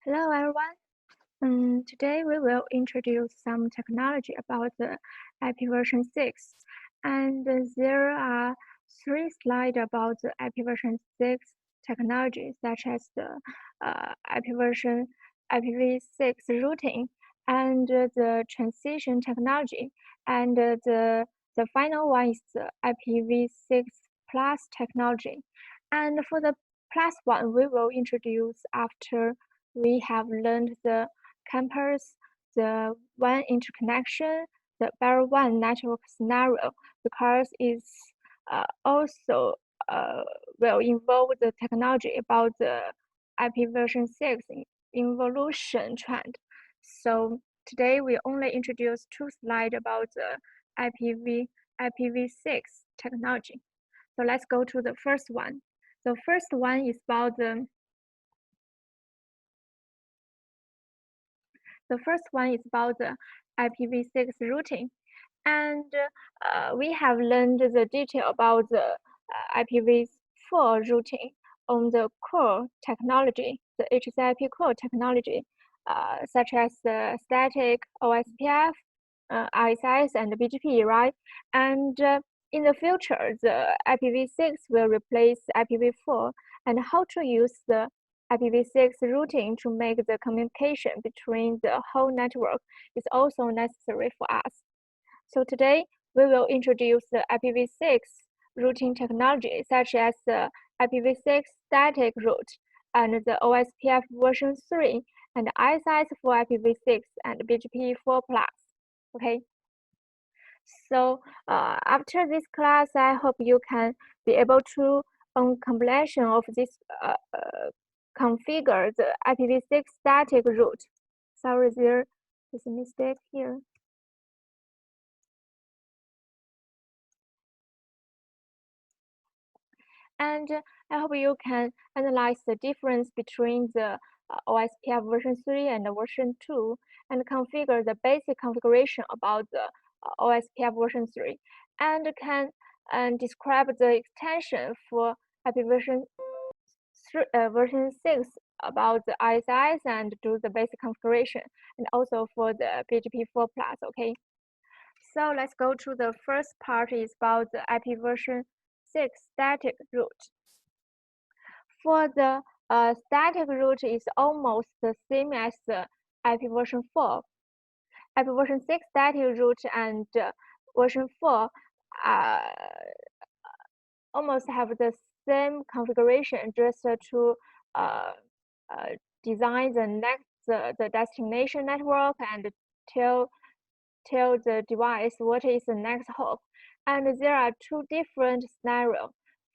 Hello everyone. Today we will introduce some technology about the IPv6, and there are 3 slides about the IPv6 technology, such as the IPv6 routing and the transition technology, and the final one is the IPv6 plus technology. And for the plus one, we will introduce after we have learned the campus, the WAN interconnection, the Layer 1 network scenario, because it's also will involve the technology about the IPv6 evolution trend. So today we only introduce 2 slides about the IPv6 technology. So let's go to the first one. The first one is about the first one is about the IPv6 routing. And we have learned the detail about the IPv4 routing on the core technology, the HCIP core technology, such as the static, OSPF, ISS, and BGP, right? And in the future, the IPv6 will replace IPv4, and how to use the IPv6 routing to make the communication between the whole network is also necessary for us. So today, we will introduce the IPv6 routing technology, such as the IPv6 static route and the OSPF version 3 and ISS for IPv6 and BGP 4+. Okay. So after this class, I hope you can be able to, on completion of this, configure the IPv6 static route. Sorry, there is a mistake here. And I hope you can analyze the difference between the OSPF version 3 and version 2 and configure the basic configuration about the OSPF version 3 and can describe the extension for IPv6 version 6 about the ISS and do the basic configuration, and also for the BGP 4+, okay? So let's go to the first part is about the IP version 6 static route. For the static route is almost the same as the IP version 4. IP version 6 static route and version 4 almost have the same configuration, just to design the destination network and tell the device what is the next hop. And there are 2 different scenarios.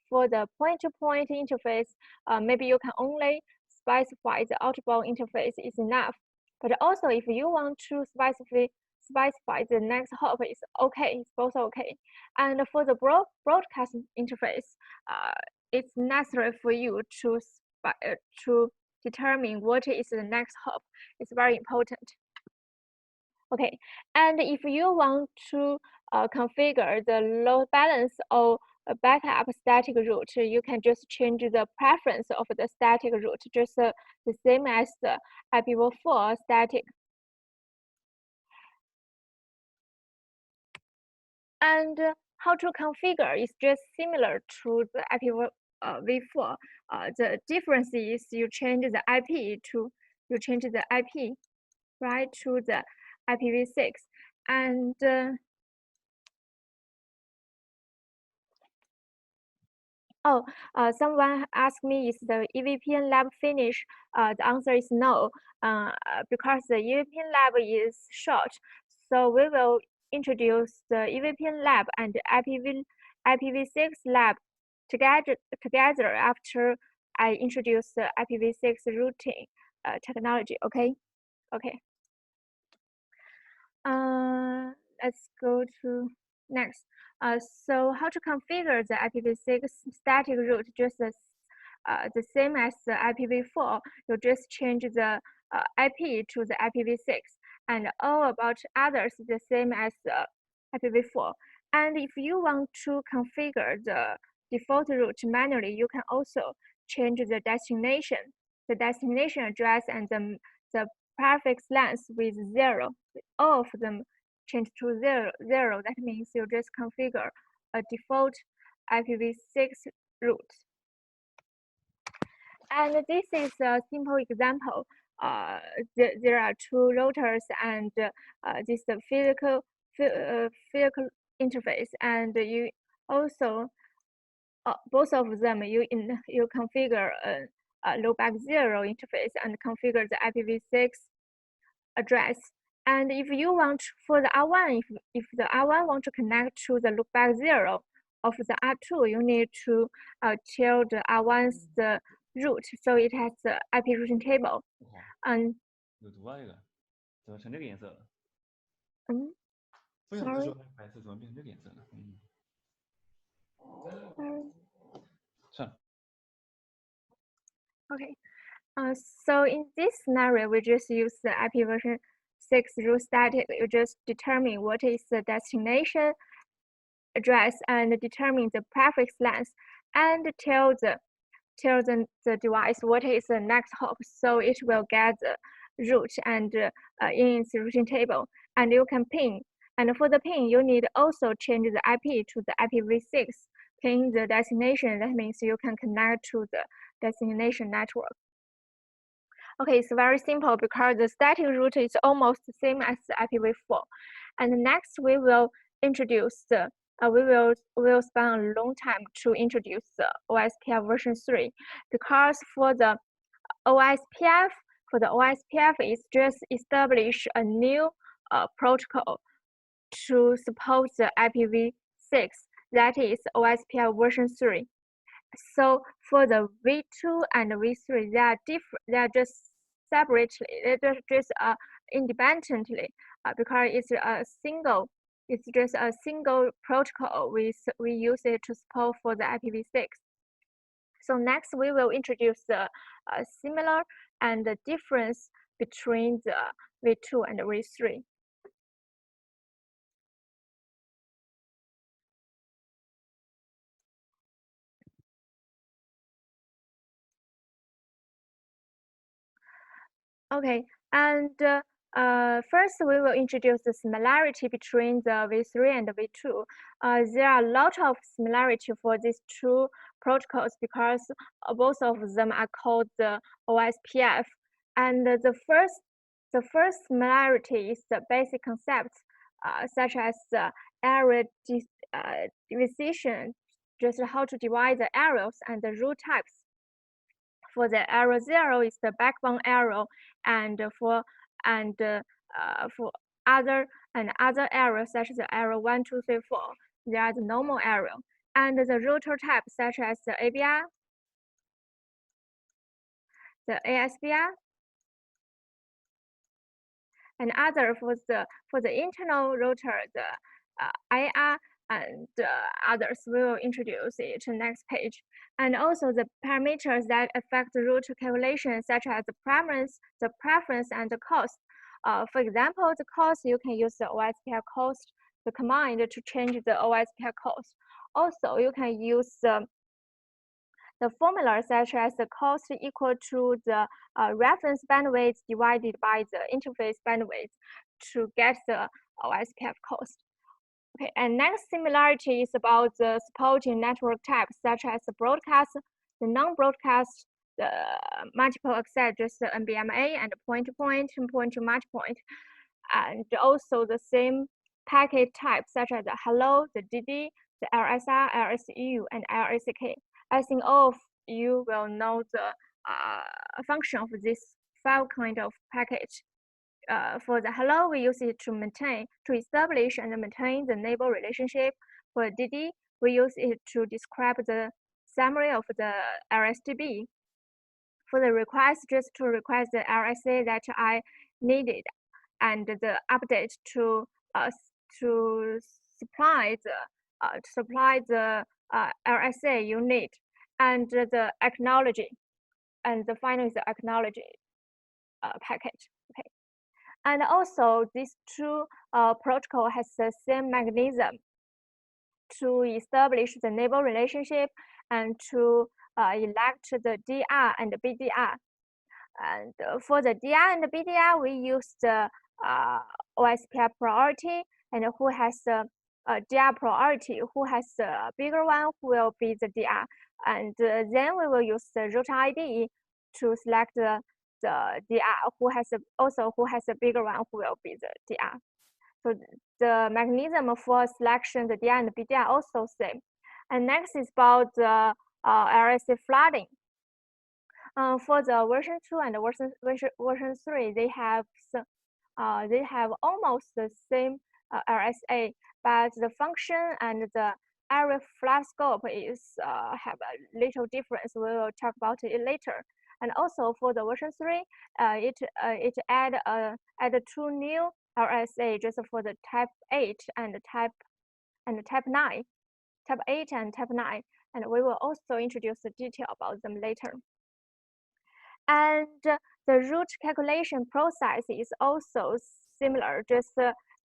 For the point-to-point interface, maybe you can only specify the outbound interface is enough. But also, if you want to specify the next hop is okay, it's both okay. And for the broadcast interface, it's necessary for you to determine what is the next hop. It's very important. Okay, and if you want to configure the load balance or backup static route, you can just change the preference of the static route, just the same as the IPv4 static. And how to configure is just similar to the IPv4. The difference is you change the IP right to the IPv6, and someone asked me, is the EVPN lab finished? The answer is no, because the EVPN lab is short. So we will introduce the EVPN lab and IPv6 lab together after I introduce the IPv6 routing technology. Okay. Let's go to next. So how to configure the IPv6 static route, just the same as the IPv4. You just change the IP to the IPv6, and all about others the same as the IPv4. And if you want to configure the default route manually, you can also change the destination the destination address and the prefix length with 0. All of them change to 0. That means you just configure a default IPv6 route. And this is a simple example. There are two routers and this is the physical interface, and you also both of them you configure a loopback 0 interface and configure the IPv6 address. And if you want for the R1, if the R1 want to connect to the loopback 0 of the R2, you need to tell the R1's the route, so it has the IP routing table. 有毒啊，这个怎么成这个颜色了？不想 sorry 说白色怎么变成这个颜色呢？算了。Okay. So in this scenario, we just use the IPv6 route static. You just determine what is the destination address and determine the prefix length and tell the device what is the next hop. So it will get the route and in its routing table, and you can ping. And for the ping, you need also change the IP to the IPv6 ping the destination. That means you can connect to the destination network. Okay, it's very simple because the static route is almost the same as the IPv4. And next we will introduce the we will spend a long time to introduce the OSPF version 3, because for the OSPF is just establish a new protocol to support the IPv6, that is OSPF version 3. So for the V2 and V3, they are different. They are just separately. They're just independently because it's a single. It's just a single protocol. We use it to support for the IPv6. So next we will introduce the similar and the difference between the V2 and the V3. Okay, and first we will introduce the similarity between the V3 and the V2. There are a lot of similarity for these two protocols because both of them are called the OSPF. And the first similarity is the basic concepts, such as the area division, just how to divide the areas and the route types. For the area 0 is the backbone area, and for other areas such as the area 1, 2, 3, 4, they are the normal area. And the router type such as the ABR, the ASBR, and other for the internal router, the IR and others. We will introduce it next page. And also the parameters that affect the route calculation, such as the preference, and the cost. For example, the cost, you can use the OSPF cost, the command to change the OSPF cost. Also, you can use the formula such as the cost equal to the reference bandwidth divided by the interface bandwidth to get the OSPF cost. Okay, and next similarity is about the supporting network types such as the broadcast, the non-broadcast, the multiple access, just the NBMA, and point-to-point and point-to-multipoint, and also the same packet type such as the hello, the DD, the LSR, LSU, and LSK. I think all of you will know the function of this 5 kind of package. For the hello, we use it to establish and maintain the neighbor relationship. For DD, we use it to describe the summary of the RSDB. For the request, just to request the RSA that I needed, and the update to supply the RSA you need, and the acknowledge, and the final is the acknowledge package. Okay. And also, these two protocol has the same mechanism to establish the neighbor relationship and to elect the DR and BDR. And for the DR and the BDR, we use the OSPF priority, and who has the DR priority, who has the bigger one, who will be the DR. And then we will use the router ID to select the DR, who has the bigger one, who will be the DR. So the mechanism for selection the DR and the BDR also same. And next is about the RSA flooding. For the version 2 and version 3, they have almost the same RSA, but the function and the area flood scope is have a little difference. We will talk about it later. And also for the version 3, it add 2 new RSA just for the type 8 and type 9, type 8 and type 9, and we will also introduce the detail about them later. And the root calculation process is also similar, just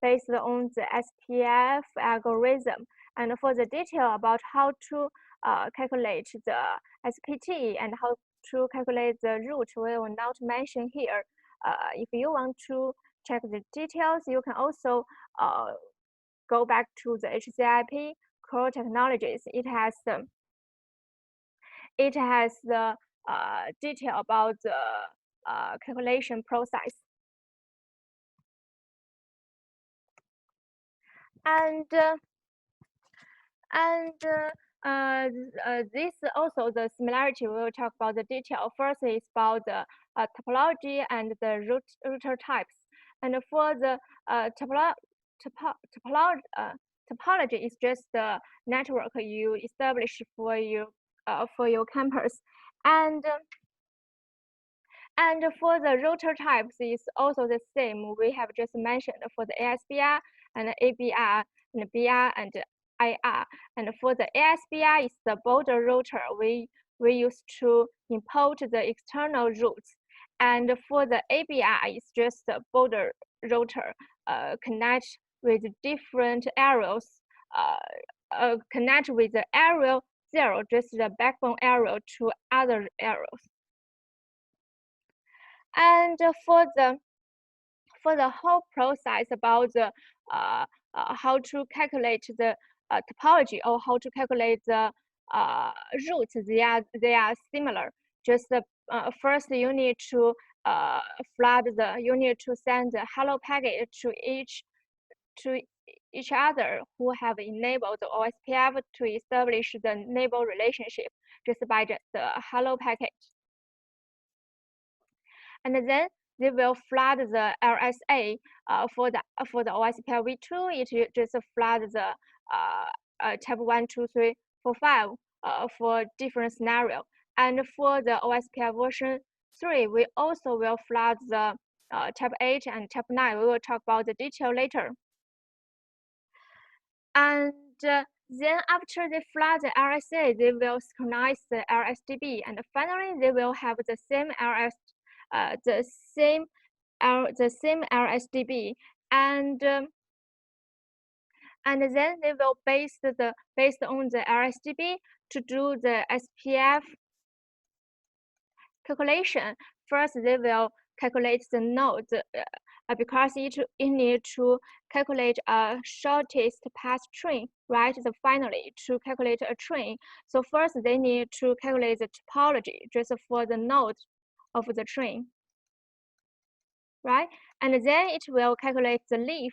based on the SPF algorithm. And for the detail about how to calculate the SPT and how to calculate the root, we will not mention here. If you want to check the details, you can also go back to the HCIP core technologies. It has the detail about the calculation process. And this also the similarity. We will talk about the detail. First is about the topology and the router types. And for the topology is just the network you establish for your campus. And for the router types is also the same. We have just mentioned for the ASBR and ABR and BR and IR. And for the ASBR is the border router we use to import the external routes. And for the ABR is just the border router connect with different areas, connect with the area 0, just the backbone area to other areas. And for the whole process about the how to calculate the topology or how to calculate the routes, they are similar. Just first you need to you need to send the hello packet to each other who have enabled the OSPF to establish the neighbor relationship just by the hello packet. And then they will flood the RSA for the OSPF v2. It just flood the type 1, 2, 3, 4, 5 for different scenario. And for the OSPF version 3, we also will flood the type 8 and type 9. We will talk about the detail later. And then after they flood the RSA, they will synchronize the RSDB, and finally they will have the same the same RSDB, and then they will based on the RSDB to do the SPF calculation. First, they will calculate the node because it need to calculate a shortest path train, right? So finally, to calculate a train, so first they need to calculate the topology just for the node of the train, right? And then it will calculate the leaf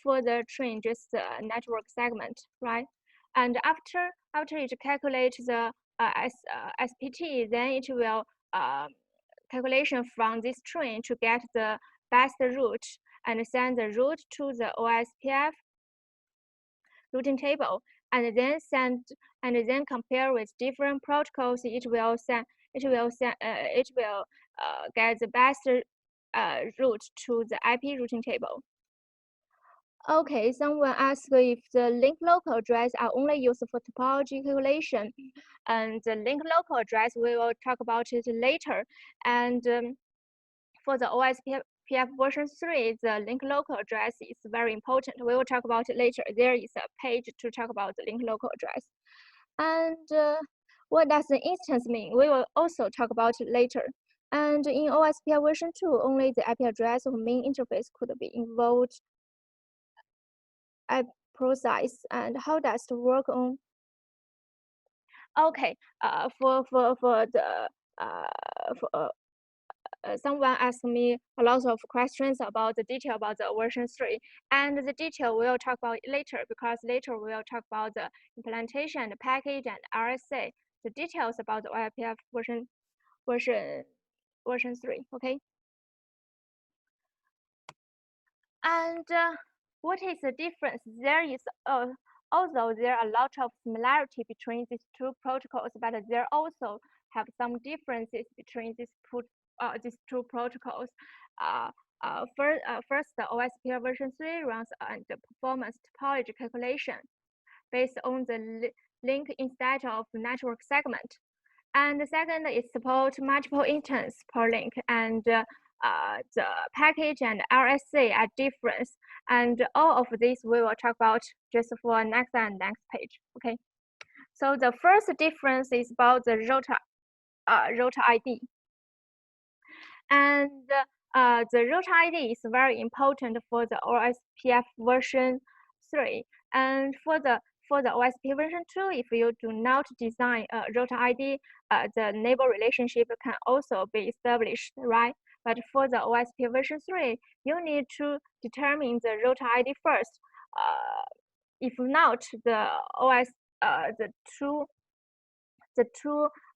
for the train, just the network segment, right? And after it calculates the SPT, then it will calculation from this train to get the best route and send the route to the OSPF routing table, and then compare with different protocols. It will get the best route to the IP routing table. Okay, someone asked if the link local address are only used for topology calculation, and the link local address we will talk about it later. And for the OSPF version 3, the link local address is very important. We will talk about it later. There is a page to talk about the link local address. And What does the instance mean? We will also talk about it later. And in OSPF version 2, only the IP address of main interface could be involved at process. And how does it work on? Okay, someone asked me a lot of questions about the detail about the version 3, and the detail we'll talk about later, because later we'll talk about the implementation, the package, and RSA, the details about the OIPF version 3. Okay. And what is the difference? There is although there are a lot of similarity between these two protocols, but there also have some differences between these two protocols. First, the OSPF version 3 runs on the performance topology calculation based on the link instead of network segment. And the second is support multiple instances per link, and the package and RSA are different. And all of these we will talk about just for next page. Okay. So the first difference is about the router ID. And the router ID is very important for the OSPF version 3. And for the OSPF version 2, if you do not design a router ID, the neighbor relationship can also be established, right? But for the OSPF version 3, you need to determine the router ID first. If not, the two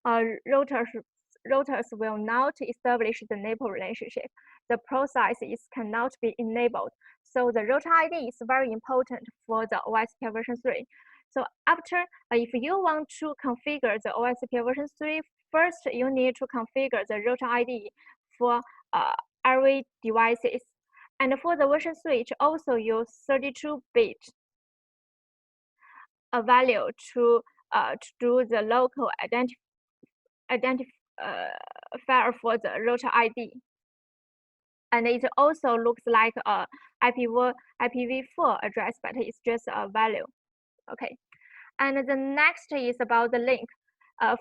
routers will not establish the neighbor relationship. The process cannot be enabled. So the router ID is very important for the OSPF version 3. So after, if you want to configure the OSPF version 3, first you need to configure the router ID for every devices. And for the version 3, it also use 32-bit value to do the local identifier for the router ID. And it also looks like a IPv4 address, but it's just a value. Okay. And the next is about the link.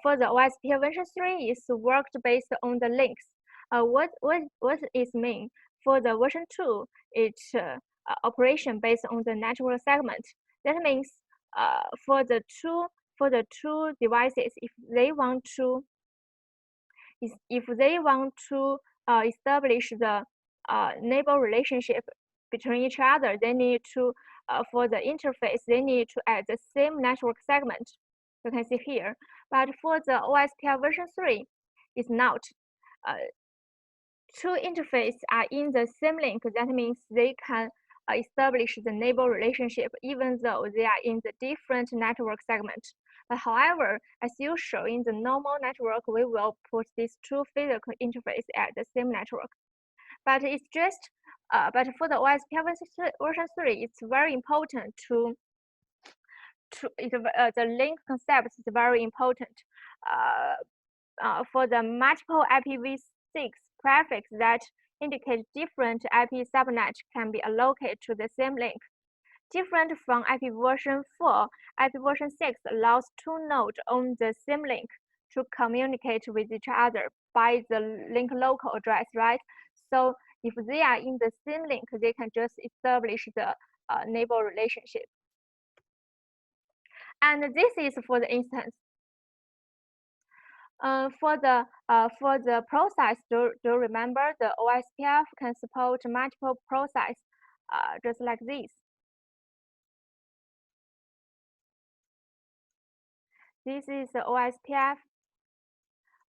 For the OSPF version 3 is worked based on the links. What is mean? For the version 2, it's operation based on the network segment. That means for the two devices, if they want to establish the neighbor relationship between each other, they need to for the interface, they need to add the same network segment. You can see here. But for the OSPF version 3, it's not. Two interfaces are in the same link. That means they can establish the neighbor relationship even though they are in the different network segment. However, as usual in the normal network, we will put these two physical interfaces at the same network. But it's just, but for the OSPF version 3, it's very important the link concept is very important. For the multiple IPv6 prefix that indicate different IP subnet can be allocated to the same link. Different from IP version 4, IP version 6 allows two nodes on the same link to communicate with each other by the link local address, right? So if they are in the same link, they can just establish the neighbor relationship. And this is for the instance. For the process, do remember the OSPF can support multiple process, just like this. This is the OSPF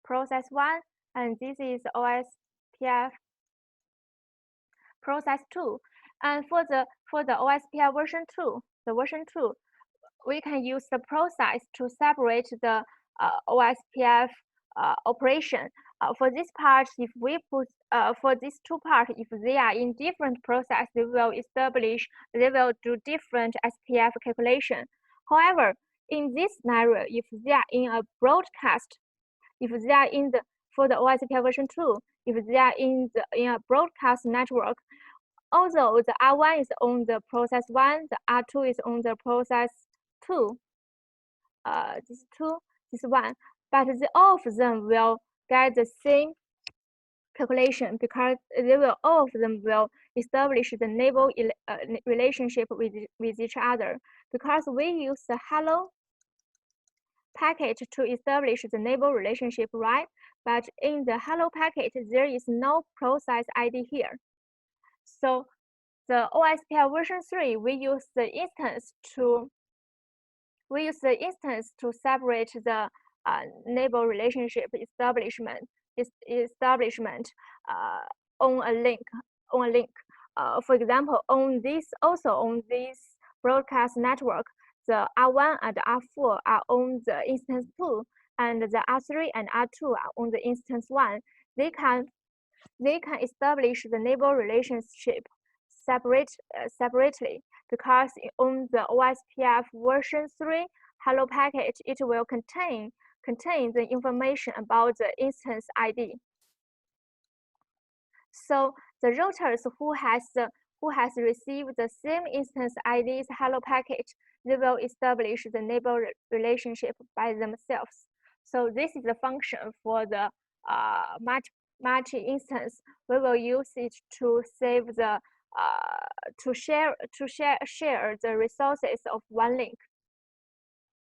process 1, and this is OSPF process 2. And for the OSPF version 2, we can use the process to separate the OSPF operation. For this part, if we put for these two parts, if they are in different process, they will do different SPF calculation. However, in this scenario, if they are in a broadcast, if they are in the for the OSPF version 2, if they are in a broadcast network, although the R1 is on the process 1, the R2 is on the process 2. This 1. but all of them will get the same calculation because all of them will establish the neighbor relationship with each other, because we use the hello packet to establish the neighbor relationship, right? But in the hello packet, there is no process ID here. So the OSPF version 3, we use the instance to separate the neighbor relationship establishment on a link. For example, on this broadcast network, the R1 and R4 are on the instance 2, and the R3 and R2 are on the instance 1. They can establish the neighbor relationship separately, because on the OSPF version 3 hello packet, it will contain the information about the instance ID. So the routers who has received the same instance ID's hello packet, they will establish the neighbor relationship by themselves. So this is the function for the multi-instance. We will use it to save the to share the resources of one link.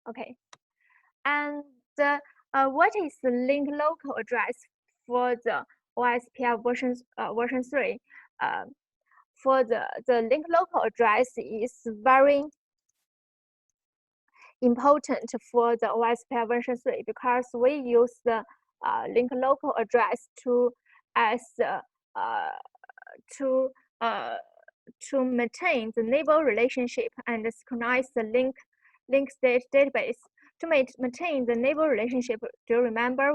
Okay, and what is the link local address for the OSPF version 3? For the link local address is very important for the OSPF version 3, because we use the link local address to maintain the neighbor relationship and synchronize the link state database. To maintain the neighbor relationship, do you remember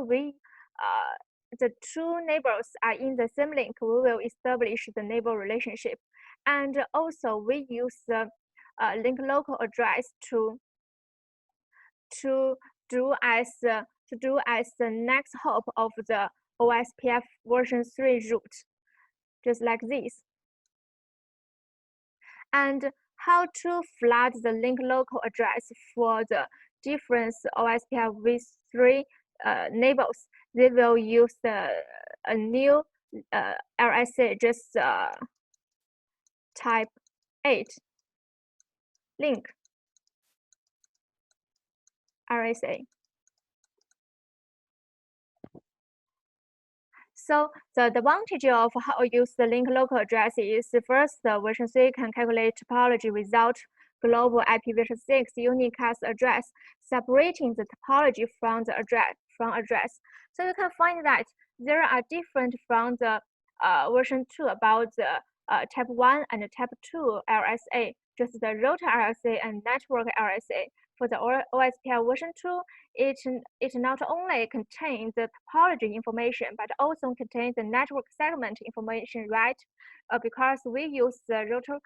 the two neighbors are in the same link, we will establish the neighbor relationship. And also we use the link local address to do as the next hop of the OSPF version 3 route, just like this. And how to flood the link local address for the different OSPF v3 neighbors. They will use a new RSA, just type 8 link RSA. So the advantage of how to use the link local address is, first, the version 3 can calculate topology without global IPv6 unicast address, separating the topology from the address. So you can find that there are different from the version 2 about the type 1 and type 2 RSA, just the router RSA and network RSA. For the OSPF version 2, it not only contains the topology information, but also contains the network segment information, right? Because we use the router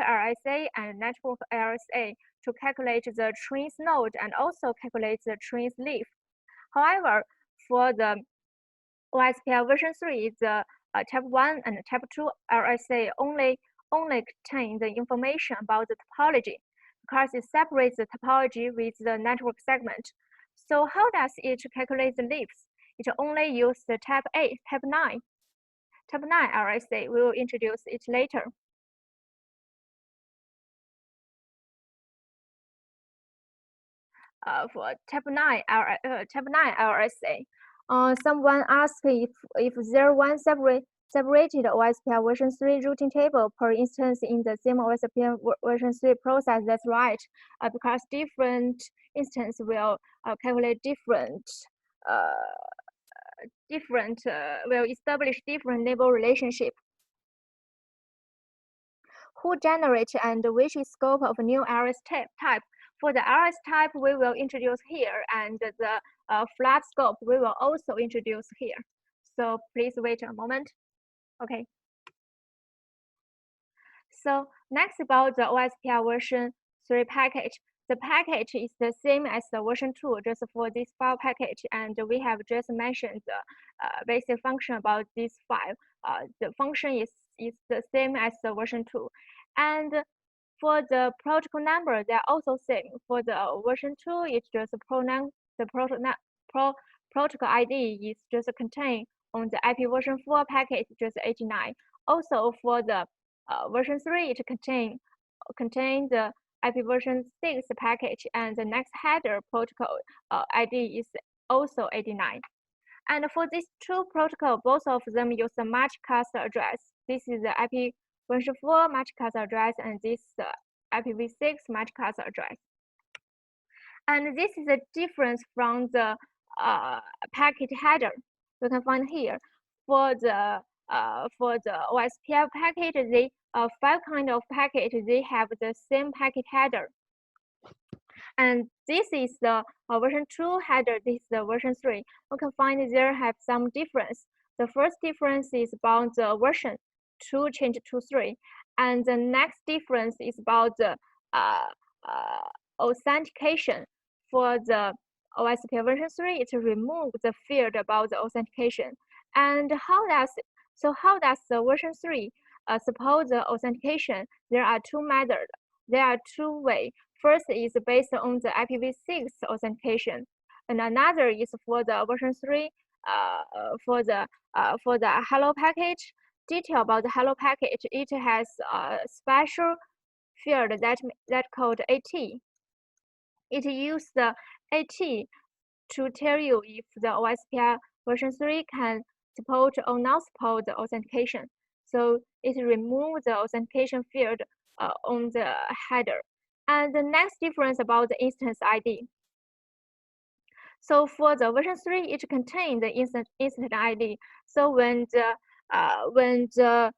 RSA and network RSA to calculate the trace node and also calculate the trace leaf. However, for the OSPF version 3, the type 1 and type 2 RSA only contain the information about the topology, because it separates the topology with the network segment. So how does it calculate the leaves? It only uses the type 9 RSA. We will introduce it later. For type 9 RSA, someone asked if there one separated OSPF version 3 routing table per instance in the same OSPF version 3 process. That's right, because different instances will calculate will establish different neighbor relationship. Who generate and which is scope of new RS type? For the RS type, we will introduce here, and the flat scope we will also introduce here. So please wait a moment. Okay. So next, about the OSPF version 3 package. The package is the same as the version 2, just for this file package, and we have just mentioned the basic function about this file. The function is the same as the version 2. And for the protocol number, they're also same. For the version 2, it's just the protocol ID is just contained on the IP version 4 packet, just 89. Also for the version 3, it contains the IP version 6 package, and the next header protocol ID is also 89. And for these two protocols, both of them use the multicast address. This is the IP version 4 multicast address, and this IPv6 multicast address. And this is a difference from the packet header. You can find here for the OSPF packet, they 5 kind of packet, they have the same packet header. And this is the version 2 header, this is the version 3. You can find there have some difference. The first difference is about the version 2 change to 3. And the next difference is about the authentication. For the OSPF version 3, it removes the field about the authentication. And how does the version 3 support the authentication? There are two methods. There are two ways. First is based on the IPv6 authentication, and another is for the version 3 for the hello package. Detail about the hello package, it has a special field that called AT. It uses the AT to tell you if the OSPF version 3 can support or not support the authentication. So it removes the authentication field on the header. And the next difference about the instance ID. So for the version 3, it contains the instance ID. So when the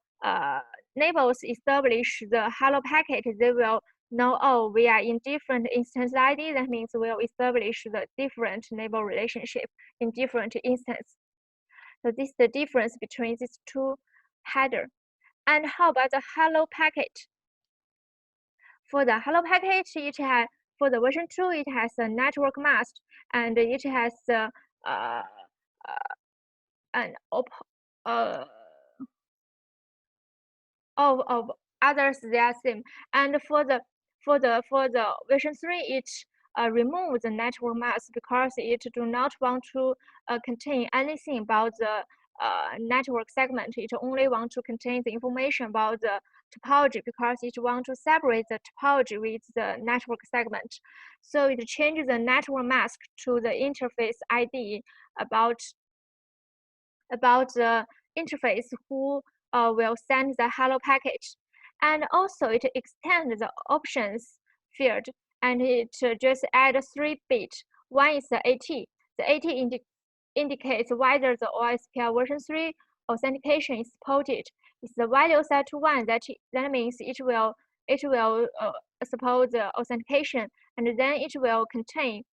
neighbors establish the hello packet, they will know, oh, we are in different instance ID. That means we'll establish the different neighbor relationship in different instances. So this is the difference between these two headers. And how about the hello packet? For the hello package, it has, for the version 2, it has a network mask, and it has an of others they are same. And for the version 3, it removes the network mask because it do not want to contain anything about the network segment. It only want to contain the information about the topology because it want to separate the topology with the network segment. So it changes the network mask to the interface ID about the interface who will send the hello package. And also it extends the options field, and it just add 3 bits. One is the AT. The AT indicates whether the OSPF version 3 authentication is supported. If the value set to 1, that means it will support the authentication, and then it will contain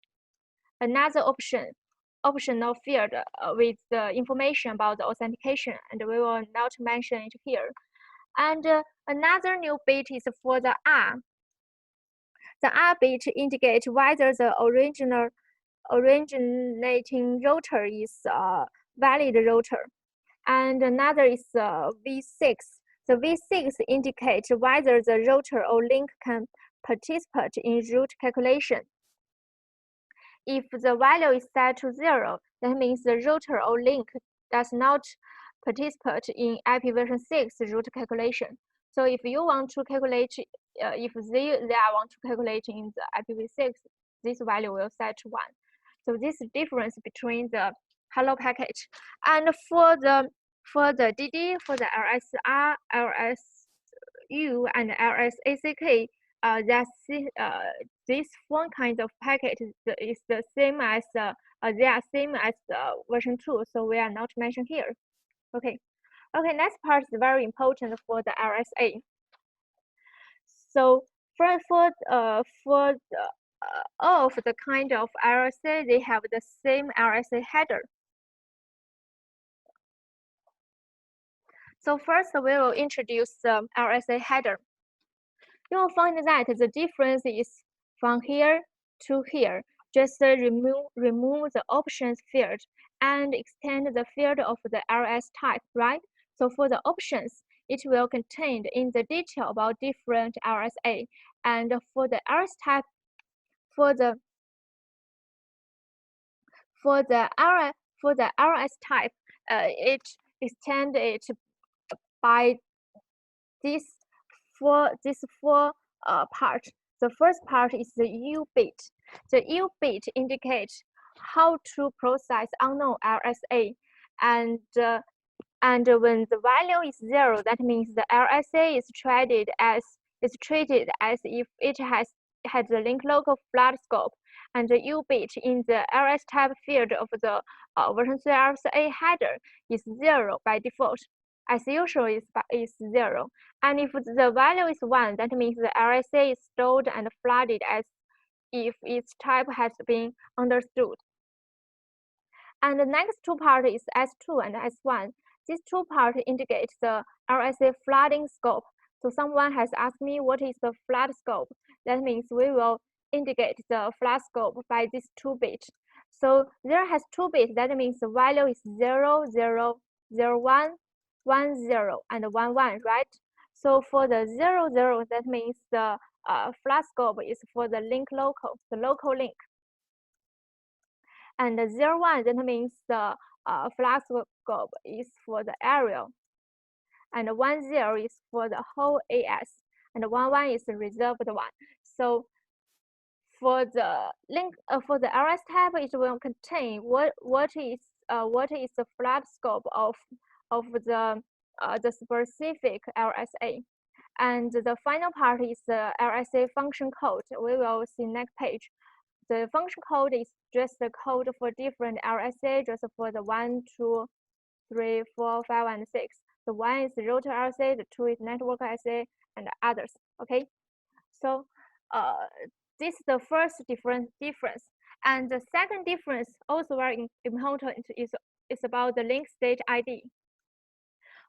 another optional field with the information about the authentication, and we will not mention it here. And another new bit is for the R. The R bit indicates whether the originating router is a valid router. And another is V6. The V6 indicates whether the router or link can participate in route calculation. If the value is set to 0, that means the router or link does not participate in IP version 6 route calculation. So if you want to calculate, if they want to calculate in the IPv6, this value will set to 1. So this is difference between the hello package. And for the DD, for the LSR, LSU, and LSACK, this one kind of packet is the same as they are same as version 2, so we are not mentioned here. Okay, next part is very important for the RSA. So for all of the kind of RSA, they have the same RSA header. So first we will introduce the RSA header. You will find that the difference is from here to here. Just remove the options field and extend the field of the RS type, right? So for the options, it will contain in the detail about different RSA. And for the RS type, for For the RS type, it extend it by these four parts. The first part is the U bit. The U bit indicates how to process unknown RSA, and when the value is 0, that means the RSA is treated as if it has the link local flat scope, and the U bit in the RS type field of the version 3 RSA header is 0 by default. As usual, is 0. And if the value is 1, that means the RSA is stored and flooded as if its type has been understood. And the next two parts is S2 and S1. These two parts indicate the RSA flooding scope. So someone has asked me what is the flood scope. That means we will indicate the flood scope by these 2 bits. So there has 2 bits. That means the value is 0, 0, 0, 1, 1, 0, and 1, 1, right? So for the 0, 0, that means the flood scope is for the link local, the local link. And 0, 1, that means the flood scope is for the area. And 1, 0 is for the whole AS. And 1, 1 is the reserved one. So for the link for the RS tab, it will contain what is the flood scope of the specific RSA. And the final part is the RSA function code. We will see next page. The function code is just the code for different RSA, just for the 1, 2, 3, 4, 5, and 6. The 1 is router RSA, the 2 is network RSA, and others. Okay, so this is the first difference. And the second difference, also very important, is about the link state ID.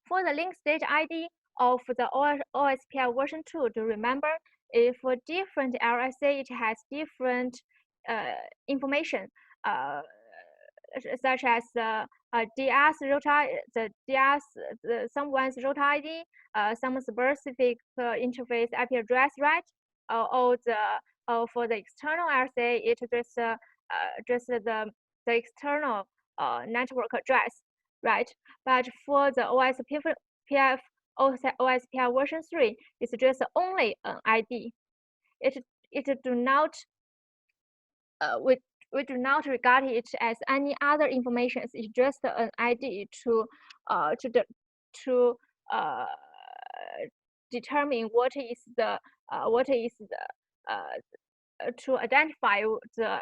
For the link state ID of the OSPF version 2, to remember, for different RSA, it has different information, such as DS router, someone's router ID, some specific interface IP address, right? Or for the external RSA, it just the external network address, right? But for the OSPF version 3, it's just only an ID. It do not we do not regard it as any other information. It's just an ID to determine what is the to identify the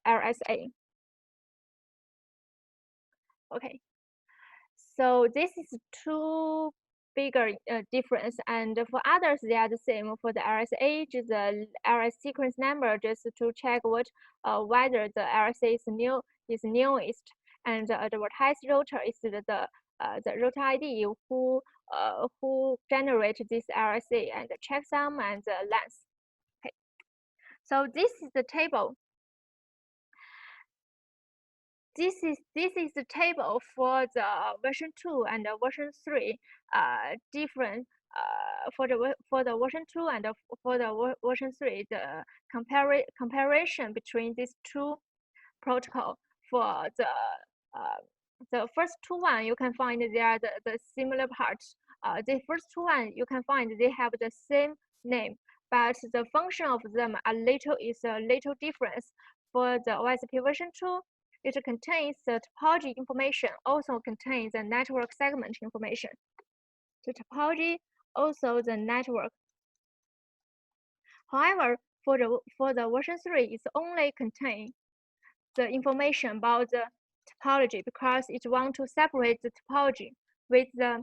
RSA. Okay, so this is two bigger difference, and for others they are the same. For the RSA, the RS sequence number, just to check what whether the RSA is newest, and the advertised router is the router ID who generate this RSA, and the checksum and the length. Okay, so this is the table. This is the table for the version 2 and the version 3 different for the version 2 and for the version 3, the comparison between these two protocol. For the first two one, you can find they are the similar parts. The first two one, you can find they have the same name, but the function of them is a little difference. For the OSP version 2, it contains the topology information, also contains the network segment information. The topology, also the network. However, for the version 3, it only contains the information about the topology because it wants to separate the topology with the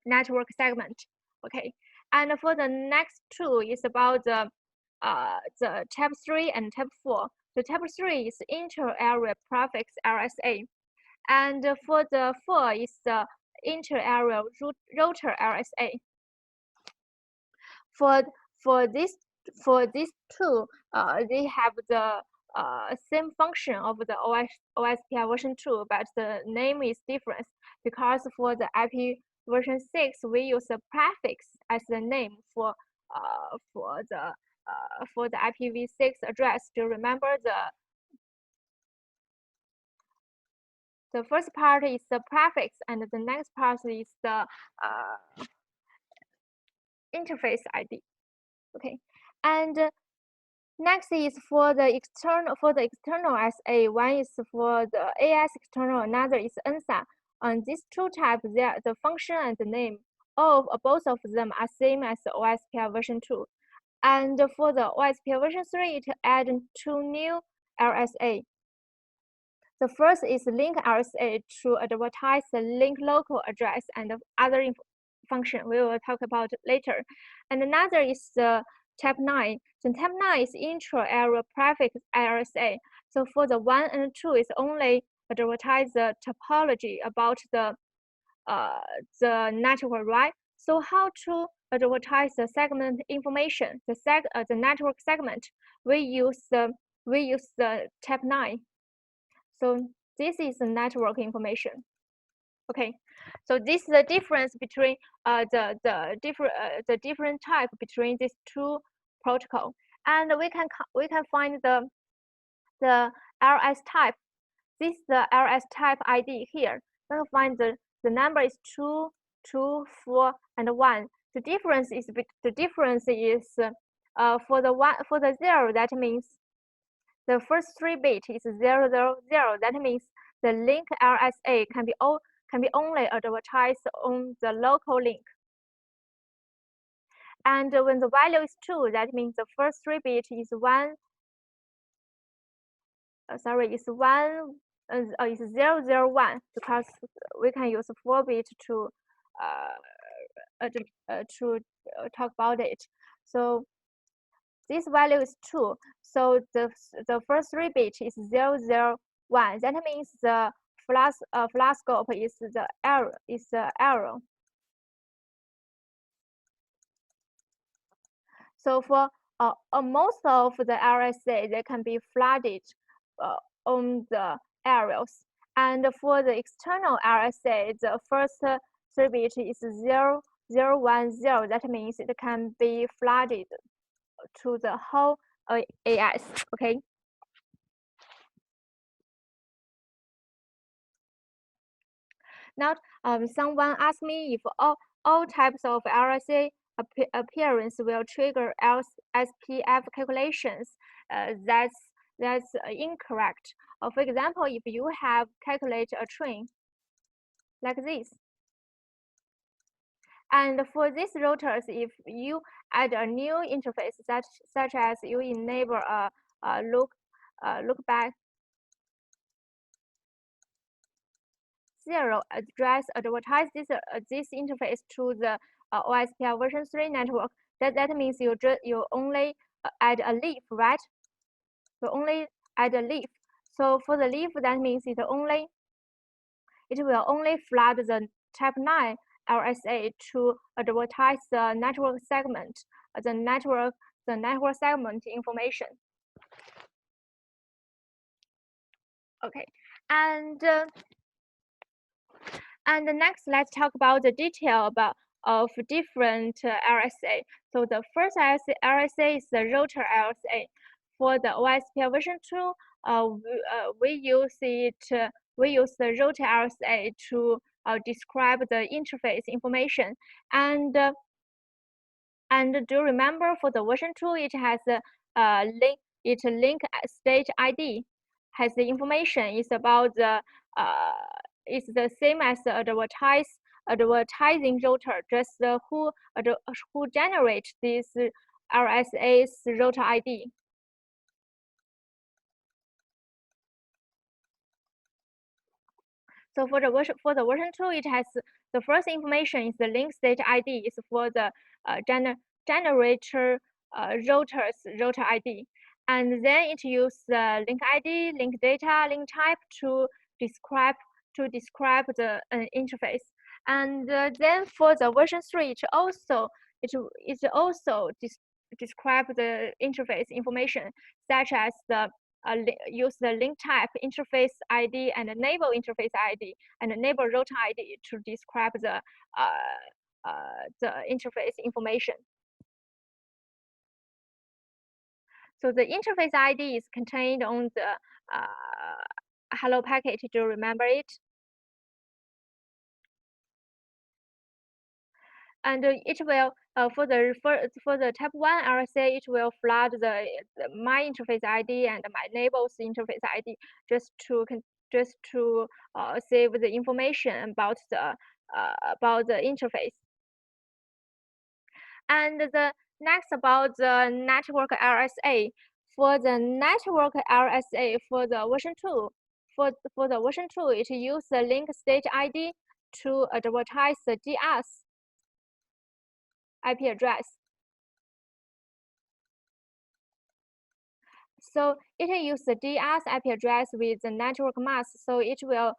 network segment. Okay, and for the next two is about the tab 3 and tab 4. The tab 3 is inter-area prefix RSA, and for the 4 is the inter-area router RSA. For these two, they have the same function of the OSPF version 2, but the name is different because for the IP version 6, we use a prefix as the name for the IPv6 address. To remember The first part is the prefix, and the next part is the interface ID. Okay, and next is for the external SA. One is for the AS external, another is ENSA. On these two types, the function and the name of both of them are same as the OSPF version 2. And for the OSPF version 3, it added two new RSA. The first is link RSA to advertise the link local address and other function we will talk about later. And another is the type 9. The type 9 is intra-area prefix RSA. So for the 1 and 2 is only advertise the topology about the network, right? So how to advertise the segment information, the network segment? We use the type 9. So this is the network information. Okay, so this is the difference between the different type between these two protocol, and we can find the RS type. This is the RS type ID here. We can find the number is 2, 2, 4, and 1. The difference is for the 0, that means the first 3 bits is 0, 0, 0. That means the link RSA can be only advertised on the local link. And when the value is 2, that means the first 3 bits is 1. Is 1. Is 0, 0, 1, because we can use 4 bit to talk about it. So this value is 2. So the first 3 bits is 0, 0, 1. That means the flash scope is the error. So for most of the RSA, they can be flooded on the areas. And for the external RSA, the first 3 bits is 0, 0, 1, 0. That means it can be flooded to the whole AS. Okay. Now, someone asked me if all types of RSA appearance will trigger SPF calculations. That's incorrect. For example, if you have calculated a train like this, and for these routers, if you add a new interface such as you enable a look back 0 address advertise this interface to the OSPF version 3 network, that means you only add a leaf, right? You only add a leaf. So for the leaf, that means it will only flood the type 9 RSA to advertise the network segment, the network segment information. Okay, and next, let's talk about the detail of different RSA. So the first RSA is the router RSA. For the OSPF version 2, we use the router RSA to describe the interface information. And do remember, for the version 2, it has a link state ID has the information is about the is the same as the advertising router, just who generates this RSA's router ID. So for the version 2, it has the first information is the link state ID is for the generator router's router ID, and then it uses the link ID, link data, link type to describe the interface. And then for the version 3, it also describe the interface information, such as the use the link type interface ID and enable interface ID and enable router ID to describe the interface information. So the interface ID is contained on the hello packet. Do you remember it? and it will for the type 1 RSA, it will flood my interface ID and my neighbor's interface ID just to save the information about the interface. And the next about the network RSA. For the network RSA for the version 2, for the version 2, it uses the link state ID to advertise the DS IP address. So it uses the DS IP address with the network mask. So it will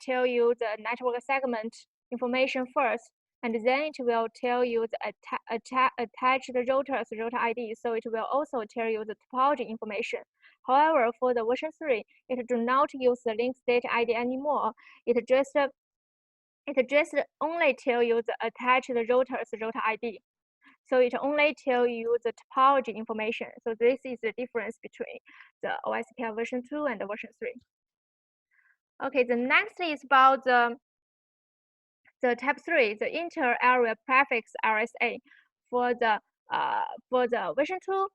tell you the network segment information first, and then it will tell you the attached router's router ID. So it will also tell you the topology information. However, for the version 3, it do not use the link state ID anymore. It just only tell you the attached router's router ID. So it only tell you the topology information. So this is the difference between the OSPF version 2 and the version 3. Okay, the next is about the type 3, the inter-area prefix RSA. For the version 2,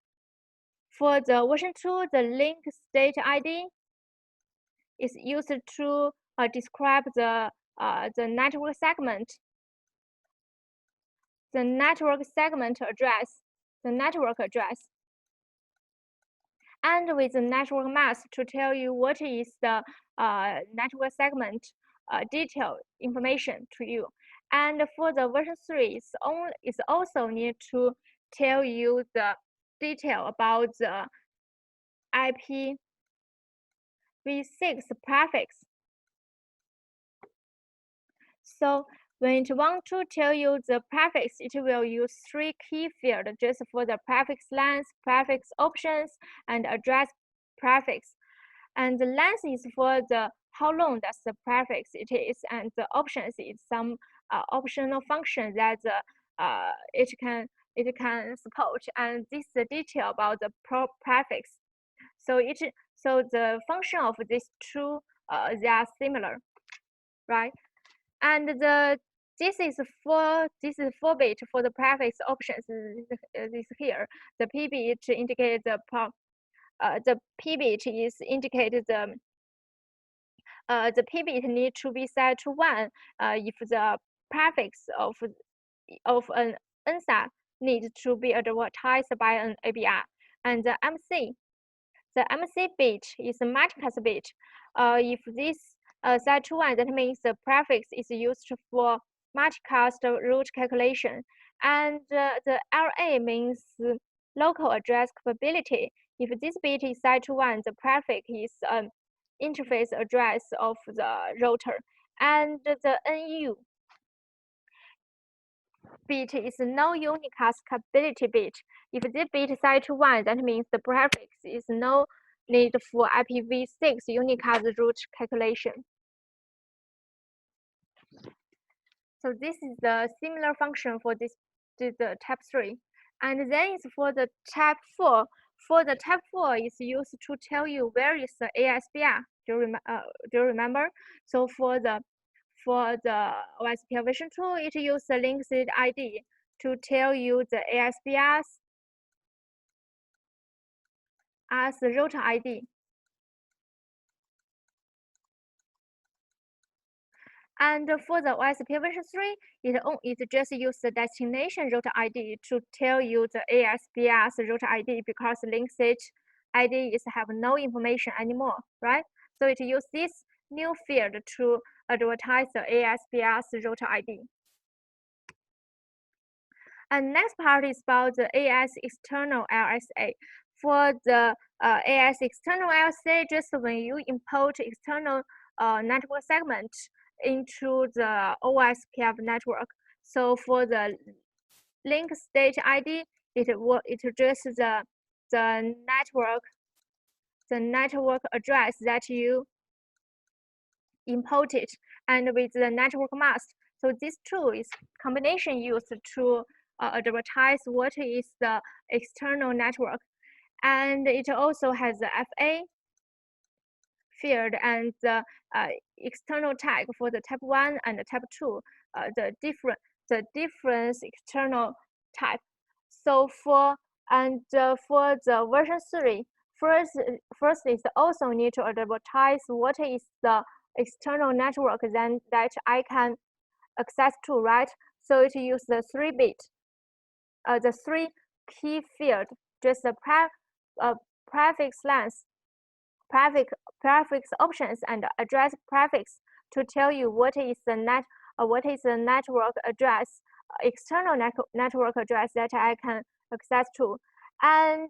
the link state ID is used to describe the network segment. The network segment address, and with the network mask to tell you what is the network segment detail information to you. And for the version 3, it's also need to tell you the detail about the IPv6 prefix. So when it want to tell you the prefix, it will use 3 key fields just for the prefix length, prefix options, and address prefix. And the length is for the how long does the prefix it is, and the options is some optional function that it can support. And this is the detail about the prefix. So the function of these two they are similar, right? And this is 4-bit for the prefix options. This here, the p bit indicates the p bit is indicated the p bit need to be set to 1 if the prefix of an NSA needs to be advertised by an ABR, and the MC bit is a multicast bit. If this set to 1, that means the prefix is used for multicast route calculation, and the LA means local address capability. If this bit is set to 1, the prefix is an interface address of the router, and the NU bit is no unicast capability bit. If this bit is set to 1, that means the prefix is no need for IPv6 unicast route calculation. So this is the similar function for the type 3. And then is for the type 4. For the type 4 is used to tell you where is the ASBR. Do you remember? So for the OSPF version 2, it uses the link state ID to tell you the ASBRs as the router ID. And for the OSPF version 3, it just uses the destination router ID to tell you the ASBR's router ID, because link state ID is have no information anymore, right? So it uses this new field to advertise the ASBR's router ID. And next part is about the AS external LSA. For the AS external LSA, just when you import external network segment into the OSPF network. So for the link state ID, it addresses the network address that you imported, and with the network mask. So this tool is combination used to advertise what is the external network, and it also has the FA field, and external tag for the type 1 and the type 2, the different external type. So for the version 3, first is also need to advertise what is the external network then that I can access to, right? So it use the 3-bit, the 3 key field, just the prefix length, prefix options, and address prefix to tell you what is the network address, external network address that I can access to, and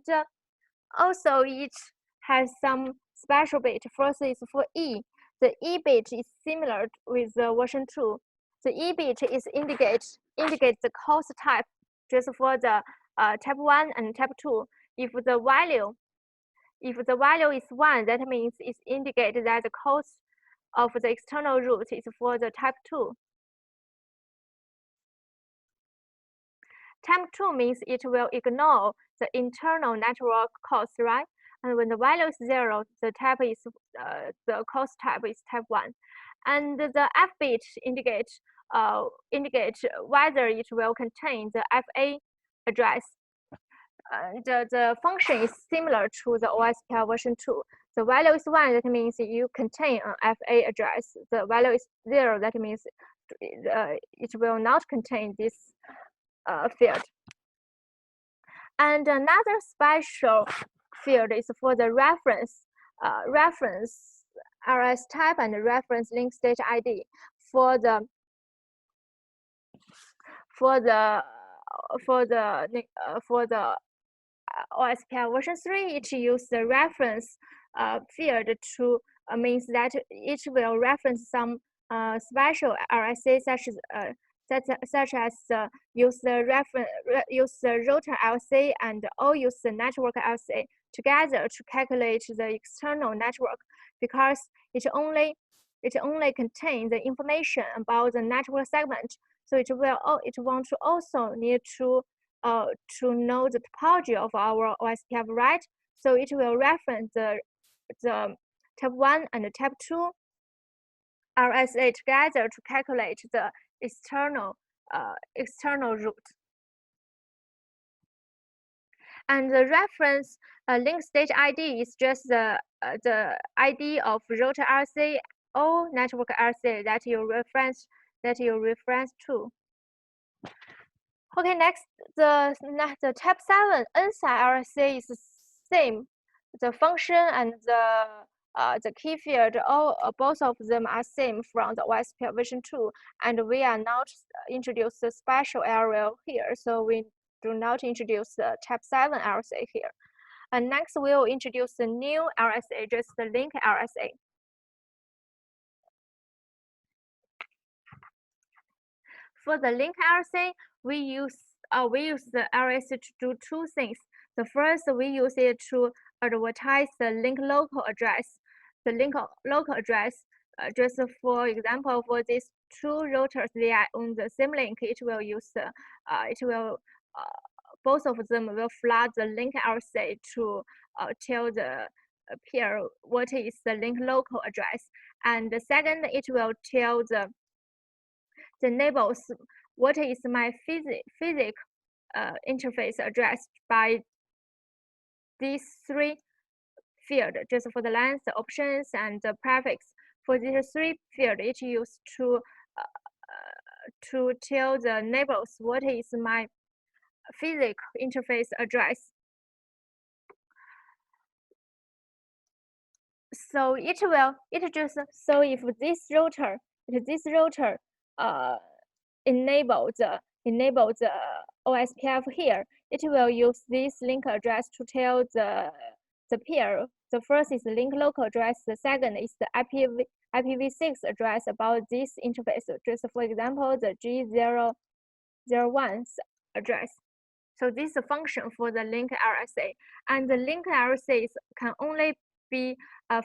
also it has some special bit. First is for E. The E bit is similar with the version 2. The E bit is indicates the cost type just for the type 1 and type 2. If the value is 1, that means it indicates that the cost of the external route is for the type 2. Type 2 means it will ignore the internal network cost, right? And when the value is 0, the cost type is type 1. And the F bit indicates whether it will contain the FA address. The function is similar to the OSPF version 2. The value is 1, that means you contain an FA address. The value is 0, that means it will not contain this field. And another special field is for the reference RS type and reference link state ID. For the OSPF version 3, it uses the reference field to means that it will reference some special RSA such as use the router LC and or use the network LC together to calculate the external network, because it only contains the information about the network segment. So it want to also need to know the topology of our OSPF, right? So it will reference the type 1 and type 2 RSA together to calculate the external route. And the reference link state ID is just the ID of router RSA or network RSA that you reference to. Okay, next the type 7 inside RSA is the same. The function and the key field, both of them are same from the OSPF version 2, and we are not introduce the special area here, so we do not introduce the type 7 RSA here. And next we will introduce the new RSA, just the link RSA. For the link RSA, we use the RSA to do 2 things. The first, we use it to advertise the link local address. The link local address, just for example, for these 2 routers, they are on the same link. It will use both of them will flag the link RSA to tell the peer what is the link local address. And the second, it will tell the neighbors what is my physical interface address by these 3 fields, just for the length, the options, and the prefix. For these 3 fields, it used to tell the neighbors what is my physical interface address. So if this router enable the OSPF here, it will use this link address to tell the peer. The first is the link local address. The second is the IPv6 address about this interface. Just for example, the G001 address. So this is a function for the link RSA, and the link RSA can only be